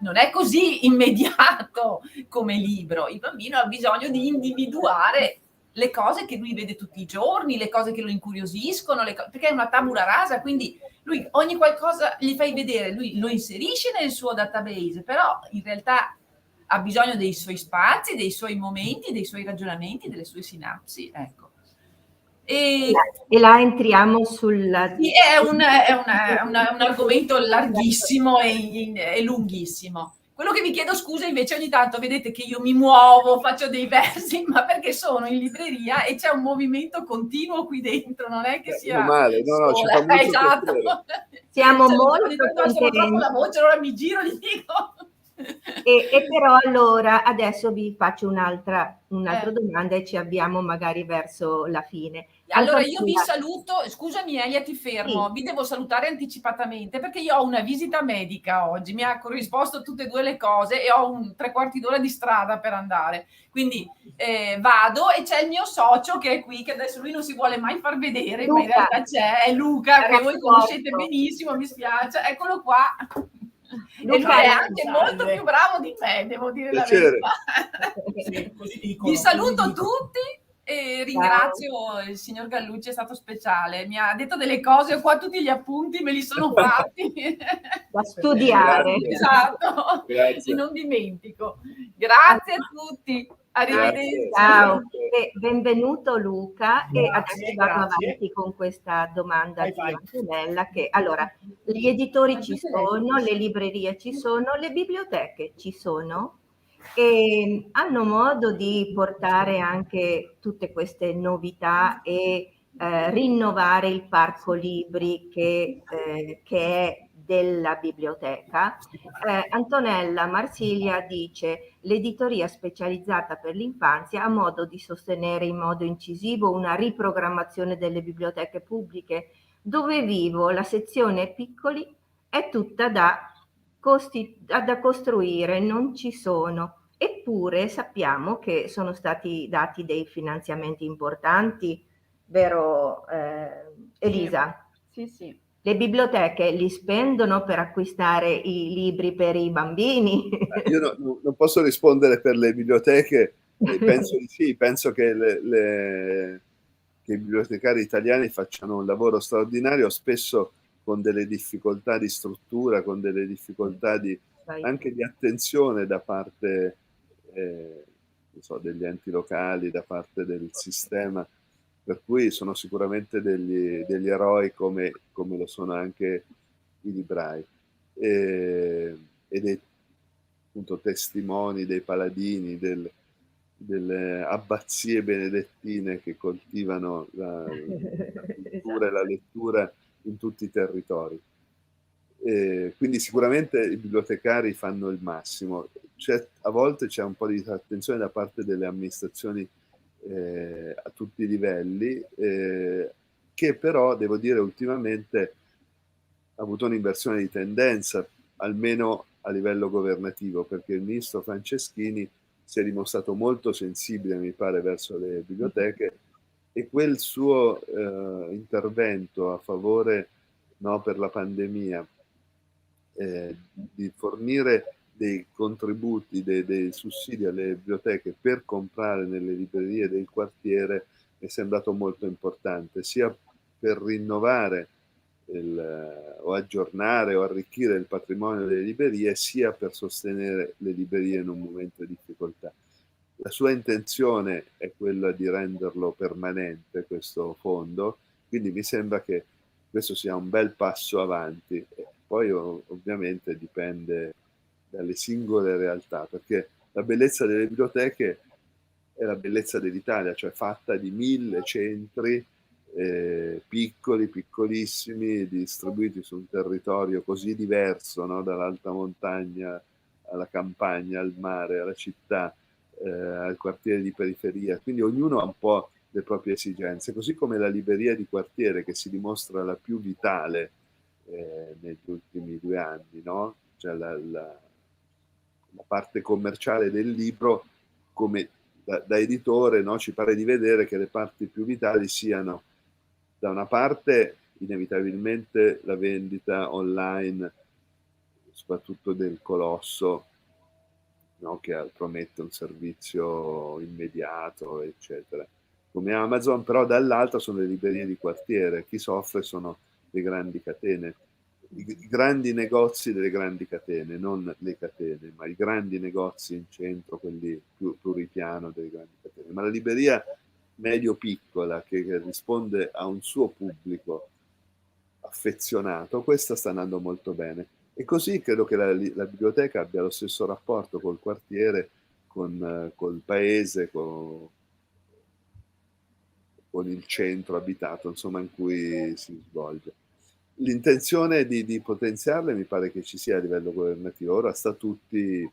non è così immediato come libro. Il bambino ha bisogno di individuare le cose che lui vede tutti i giorni, le cose che lo incuriosiscono, perché è una tabula rasa, quindi lui ogni qualcosa gli fai vedere, lui lo inserisce nel suo database, però in realtà ha bisogno dei suoi spazi, dei suoi momenti, dei suoi ragionamenti, delle sue sinapsi, ecco. E là entriamo sulla... Sì, è un argomento larghissimo e lunghissimo. Quello che vi chiedo scusa invece ogni tanto, vedete che io mi muovo, faccio dei versi, ma perché sono in libreria e c'è un movimento continuo qui dentro, non è che sia male, no, ci fa molto esatto. Siamo Cioè, molto ogni tanto alzo troppo la voce, allora mi giro e gli dico... E però allora adesso vi faccio un'altra domanda e ci avviamo magari verso la fine. Allora io vi saluto, scusami Elia, ti fermo, Sì. vi devo salutare anticipatamente perché io ho una visita medica oggi, mi ha corrisposto tutte e due le cose e ho un 3/4 d'ora di strada per andare, quindi vado, e c'è il mio socio che è qui, che adesso lui non si vuole mai far vedere, Luca. ma in realtà c'è, è Luca, che voi conoscete benissimo, mi spiace, eccolo qua. Luca, e lui è anche molto più bravo di me, devo dire Piacere. la verità. Vi saluto tutti e ringrazio il signor Gallucci, è stato speciale, mi ha detto delle cose, ho qua tutti gli appunti, me li sono fatti da studiare. esatto. Grazie. E non dimentico. Grazie a tutti, arrivederci. Ciao e benvenuto Luca. E adesso vado avanti con questa domanda di Antonella, che allora gli editori ci sono, le librerie ci sono, le biblioteche ci sono e hanno modo di portare anche tutte queste novità e rinnovare il parco libri che è della biblioteca. Antonella Marsiglia dice: l'editoria specializzata per l'infanzia ha modo di sostenere in modo incisivo una riprogrammazione delle biblioteche pubbliche. Dove vivo, la sezione piccoli è tutta da costruire, non ci sono. Eppure sappiamo che sono stati dati dei finanziamenti importanti, vero Elisa? Sì, sì. Le biblioteche li spendono per acquistare i libri per i bambini? Io non posso rispondere per le biblioteche, penso di sì, penso che che i bibliotecari italiani facciano un lavoro straordinario, spesso con delle difficoltà di struttura, con delle difficoltà anche di attenzione da parte non so, degli enti locali, da parte del sistema, per cui sono sicuramente degli eroi come lo sono anche i librai, e dei appunto testimoni, dei paladini, delle abbazie benedettine che coltivano la cultura e la lettura in tutti i territori. Quindi sicuramente i bibliotecari fanno il massimo. A volte c'è un po' di disattenzione da parte delle amministrazioni a tutti i livelli, che però devo dire ultimamente ha avuto un'inversione di tendenza, almeno a livello governativo, perché il ministro Franceschini si è dimostrato molto sensibile, mi pare, verso le biblioteche, e quel suo intervento a favore, no, per la pandemia, di fornire dei contributi, dei sussidi alle biblioteche per comprare nelle librerie del quartiere è sembrato molto importante, sia per rinnovare o aggiornare o arricchire il patrimonio delle librerie, sia per sostenere le librerie in un momento di difficoltà. La sua intenzione è quella di renderlo permanente, questo fondo, quindi mi sembra che questo sia un bel passo avanti. Poi ovviamente dipende dalle singole realtà, perché la bellezza delle biblioteche è la bellezza dell'Italia, cioè fatta di 1000 centri piccoli, piccolissimi, distribuiti su un territorio così diverso, no? Dall'alta montagna alla campagna, al mare, alla città, al quartiere di periferia. Quindi ognuno ha un po' le proprie esigenze, così come la libreria di quartiere, che si dimostra la più vitale negli ultimi 2 anni, no? Cioè la parte commerciale del libro, come da editore, no? Ci pare di vedere che le parti più vitali siano, da una parte, inevitabilmente la vendita online, soprattutto del Colosso, no? Che promette un servizio immediato, eccetera, come Amazon, però dall'altra sono le librerie di quartiere. Chi soffre sono le grandi catene, i grandi negozi delle grandi catene, non le catene, ma i grandi negozi in centro, quelli più ripiano delle grandi catene. Ma la libreria medio-piccola, che risponde a un suo pubblico affezionato, questa sta andando molto bene. E così credo che la biblioteca abbia lo stesso rapporto col quartiere, col paese, con il centro abitato, insomma, in cui si svolge. L'intenzione di potenziarle mi pare che ci sia a livello governativo. Ora sta a tutti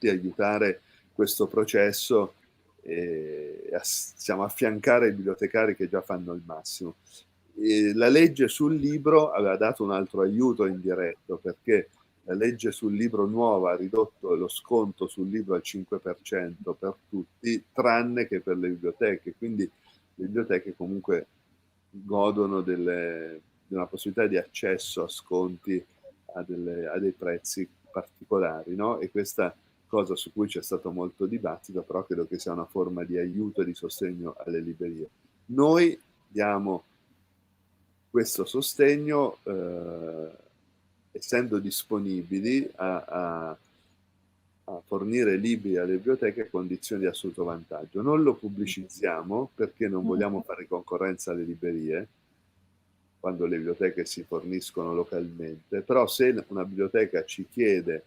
aiutare questo processo e affiancare i bibliotecari che già fanno il massimo. La legge sul libro aveva dato un altro aiuto indiretto, perché la legge sul libro nuova ha ridotto lo sconto sul libro al 5% per tutti, tranne che per le biblioteche. Quindi le biblioteche comunque godono di una possibilità di accesso a sconti a dei prezzi particolari, no? E questa cosa su cui c'è stato molto dibattito, però credo che sia una forma di aiuto e di sostegno alle librerie. Noi diamo questo sostegno essendo disponibili a fornire libri alle biblioteche a condizioni di assoluto vantaggio. Non lo pubblicizziamo perché non vogliamo fare concorrenza alle librerie quando le biblioteche si forniscono localmente, però se una biblioteca ci chiede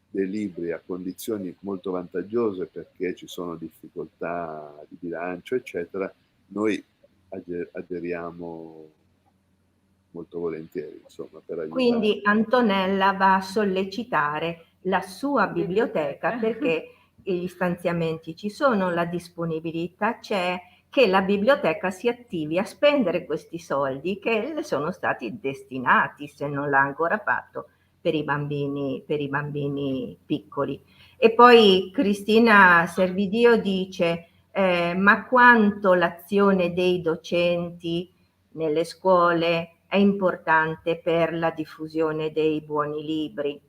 dei libri a condizioni molto vantaggiose perché ci sono difficoltà di bilancio, eccetera, noi aderiamo molto volentieri, insomma, per aiutare. Quindi Antonella va a sollecitare la sua biblioteca perché gli stanziamenti ci sono, la disponibilità c'è, che la biblioteca si attivi a spendere questi soldi che le sono stati destinati, se non l'ha ancora fatto, per i bambini piccoli. E poi Cristina Servidio dice ma quanto l'azione dei docenti nelle scuole è importante per la diffusione dei buoni libri.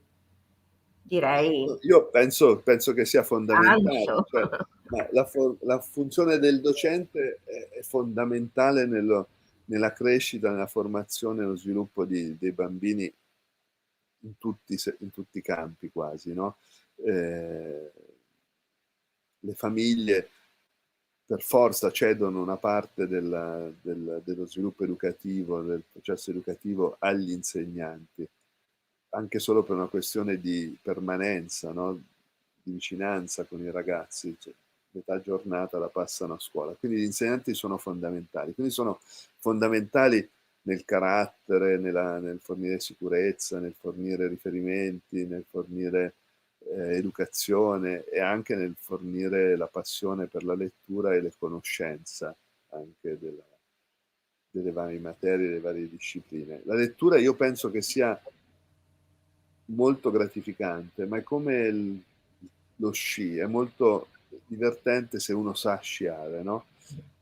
Direi Io penso che sia fondamentale, tanto. cioè, la funzione del docente è fondamentale nella crescita, nella formazione e nello sviluppo dei bambini in tutti i campi quasi, no? Le famiglie per forza cedono una parte dello sviluppo educativo, del processo educativo agli insegnanti, anche solo per una questione di permanenza, no? Di vicinanza con i ragazzi, cioè, metà giornata la passano a scuola. Quindi gli insegnanti sono fondamentali, quindi sono fondamentali nel carattere, nel fornire sicurezza, nel fornire riferimenti, nel fornire educazione e anche nel fornire la passione per la lettura e le conoscenza anche delle varie materie, delle varie discipline. La lettura io penso che sia molto gratificante, ma è come lo sci, è molto divertente se uno sa sciare, no?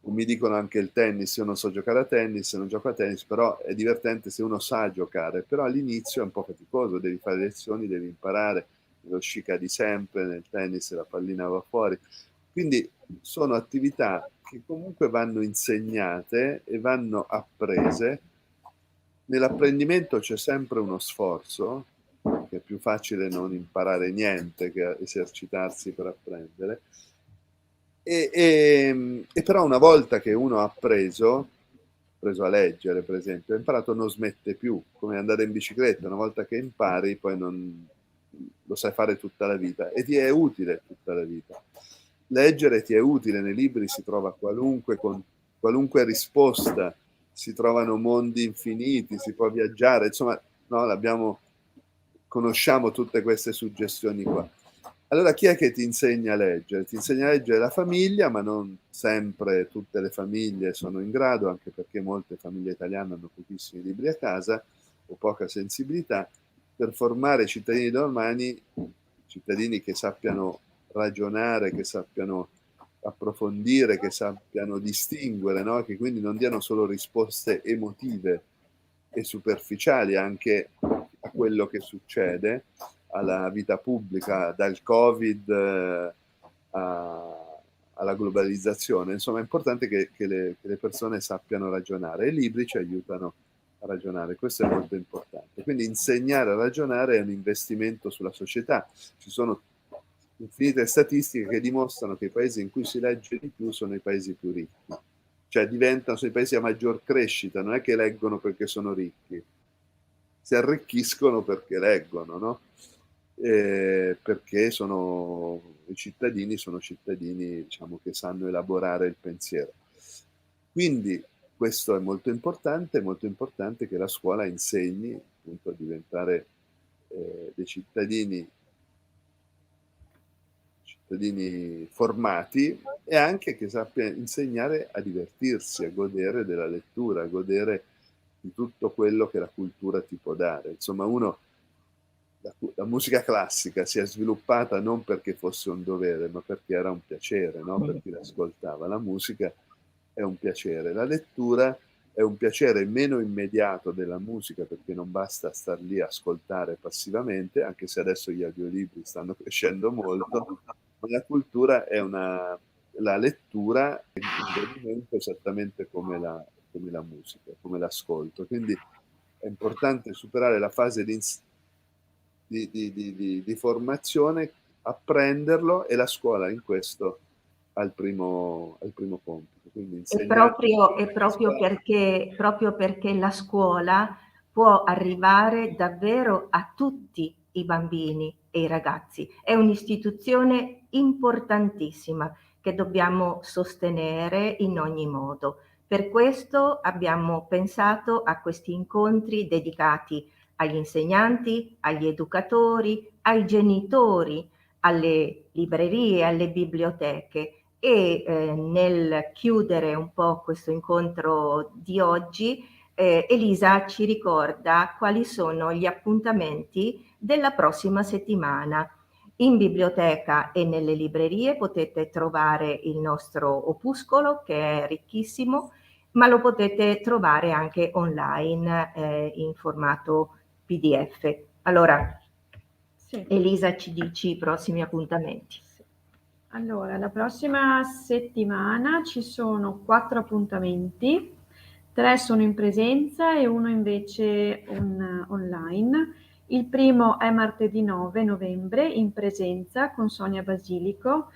Mi dicono anche il tennis, io non so giocare a tennis, non gioco a tennis, però è divertente se uno sa giocare, però all'inizio è un po' faticoso, devi fare lezioni, devi imparare, lo sci cadi sempre, nel tennis la pallina va fuori, quindi sono attività che comunque vanno insegnate e vanno apprese. Nell'apprendimento c'è sempre uno sforzo, che è più facile non imparare niente che esercitarsi per apprendere, e però una volta che uno ha preso a leggere, per esempio, ha imparato, non smette più, come andare in bicicletta, una volta che impari poi non lo sai fare tutta la vita e ti è utile tutta la vita. Leggere ti è utile, nei libri si trova qualunque risposta, si trovano mondi infiniti, si può viaggiare, insomma, no, conosciamo tutte queste suggestioni qua. Allora chi è che ti insegna a leggere? Ti insegna a leggere la famiglia, ma non sempre tutte le famiglie sono in grado, anche perché molte famiglie italiane hanno pochissimi libri a casa o poca sensibilità. Per formare cittadini domani, cittadini che sappiano ragionare, che sappiano approfondire, che sappiano distinguere, no? Che quindi non diano solo risposte emotive e superficiali anche a quello che succede, alla vita pubblica, dal Covid alla globalizzazione. Insomma, è importante che le persone sappiano ragionare e i libri ci aiutano a ragionare. Questo è molto importante. Quindi insegnare a ragionare è un investimento sulla società. Ci sono infinite statistiche che dimostrano che i paesi in cui si legge di più sono i paesi più ricchi. Cioè sono i paesi a maggior crescita, non è che leggono perché sono ricchi, si arricchiscono perché leggono, no? Perché i cittadini sono cittadini, diciamo, che sanno elaborare il pensiero. Quindi questo è molto importante che la scuola insegni appunto a diventare dei cittadini formati e anche che sappia insegnare a divertirsi, a godere della lettura, a godere di tutto quello che la cultura ti può dare. Insomma, la musica classica si è sviluppata non perché fosse un dovere, ma perché era un piacere, no? Per chi l'ascoltava. La musica è un piacere, la lettura è un piacere meno immediato della musica, perché non basta star lì a ascoltare passivamente, anche se adesso gli audiolibri stanno crescendo molto, ma la cultura la lettura è un godimento esattamente come la musica, come l'ascolto. Quindi è importante superare la fase di formazione, apprenderlo, e la scuola in questo ha il primo compito. Quindi insegnare Proprio perché la scuola può arrivare davvero a tutti i bambini e i ragazzi. È un'istituzione importantissima che dobbiamo sostenere in ogni modo. Per questo abbiamo pensato a questi incontri dedicati agli insegnanti, agli educatori, ai genitori, alle librerie, alle biblioteche, e nel chiudere un po' questo incontro di oggi, Elisa ci ricorda quali sono gli appuntamenti della prossima settimana. In biblioteca e nelle librerie potete trovare il nostro opuscolo, che è ricchissimo, ma lo potete trovare anche online in formato PDF. Allora, Sì. Elisa ci dici i prossimi appuntamenti. Allora, la prossima settimana ci sono 4 appuntamenti, 3 sono in presenza e 1 invece online. Il primo è martedì 9 novembre in presenza con Sonia Basilico,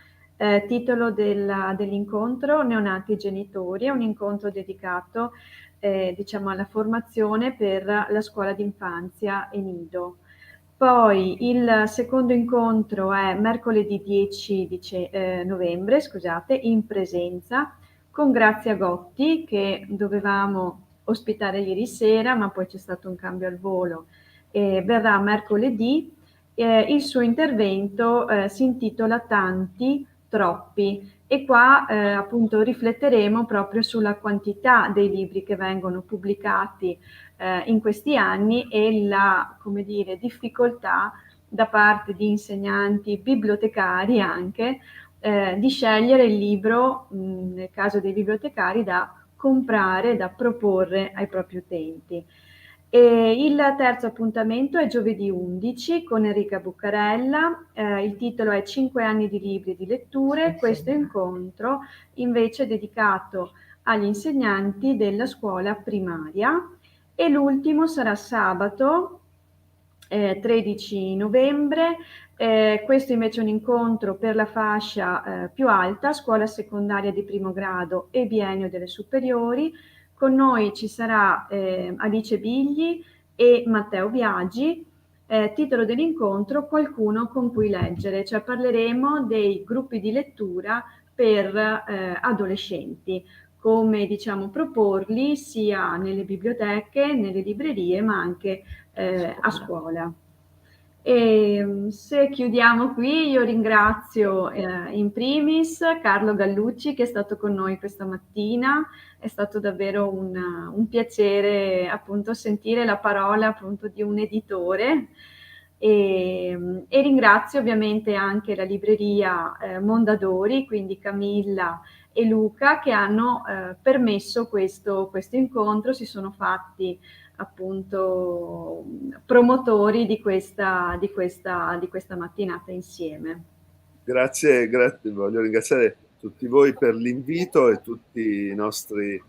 Titolo dell'incontro: Neonati e genitori. È un incontro dedicato diciamo alla formazione per la scuola d'infanzia e nido. Poi il secondo incontro è mercoledì 10 novembre, scusate, in presenza, con Grazia Gotti, che dovevamo ospitare ieri sera, ma poi c'è stato un cambio al volo, e verrà mercoledì. Il suo intervento si intitola Tanti, troppi, e qua appunto rifletteremo proprio sulla quantità dei libri che vengono pubblicati in questi anni e la, come dire, difficoltà da parte di insegnanti, bibliotecari anche, di scegliere il libro, nel caso dei bibliotecari, da comprare, da proporre ai propri utenti. E il terzo appuntamento è giovedì 11 con Enrica Buccarella, il titolo è 5 anni di libri e di letture. Questo incontro invece è dedicato agli insegnanti della scuola primaria. E l'ultimo sarà sabato 13 novembre, questo invece è un incontro per la fascia più alta, scuola secondaria di primo grado e biennio delle superiori. Con noi ci sarà Alice Bigli e Matteo Biagi. Titolo dell'incontro: Qualcuno con cui leggere, cioè parleremo dei gruppi di lettura per adolescenti, come diciamo proporli sia nelle biblioteche, nelle librerie, ma anche a scuola. E se chiudiamo qui, io ringrazio in primis Carlo Gallucci, che è stato con noi questa mattina. È stato davvero un piacere appunto sentire la parola appunto di un editore, e ringrazio ovviamente anche la libreria Mondadori, quindi Camilla e Luca, che hanno permesso questo incontro, si sono fatti appunto promotori di questa mattinata insieme. Grazie, voglio ringraziare tutti voi per l'invito e tutti i nostri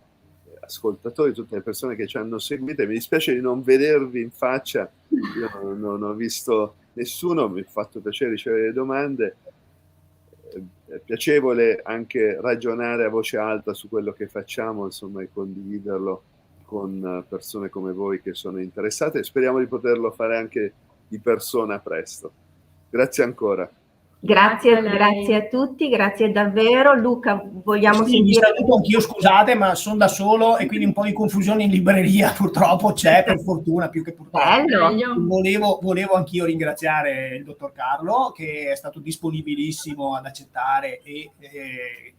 ascoltatori, tutte le persone che ci hanno seguito. Mi dispiace di non vedervi in faccia, io non ho visto nessuno, mi ha fatto piacere ricevere le domande. È piacevole anche ragionare a voce alta su quello che facciamo, insomma, e condividerlo con persone come voi che sono interessate. Speriamo di poterlo fare anche di persona presto. Grazie ancora. Grazie a tutti, grazie davvero. Luca, vogliamo Sì, sentire... vi saluto anch'io, scusate, ma sono da solo e quindi un po' di confusione in libreria purtroppo c'è, per fortuna, più che purtroppo. Volevo anch'io ringraziare il dottor Carlo, che è stato disponibilissimo ad accettare, e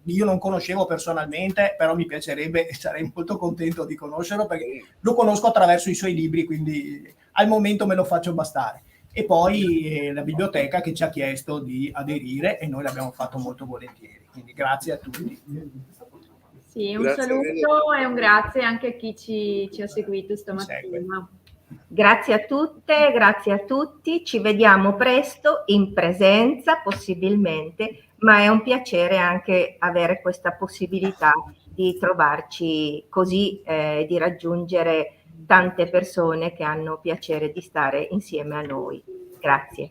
io non conoscevo personalmente, però mi piacerebbe e sarei molto contento di conoscerlo, perché lo conosco attraverso i suoi libri, quindi al momento me lo faccio bastare. E poi la biblioteca che ci ha chiesto di aderire e noi l'abbiamo fatto molto volentieri, quindi grazie a tutti. Sì, un saluto e un grazie anche a chi ci ha seguito stamattina. Grazie a tutte, grazie a tutti, ci vediamo presto in presenza possibilmente, ma è un piacere anche avere questa possibilità di trovarci così, di raggiungere tante persone che hanno piacere di stare insieme a noi. Grazie.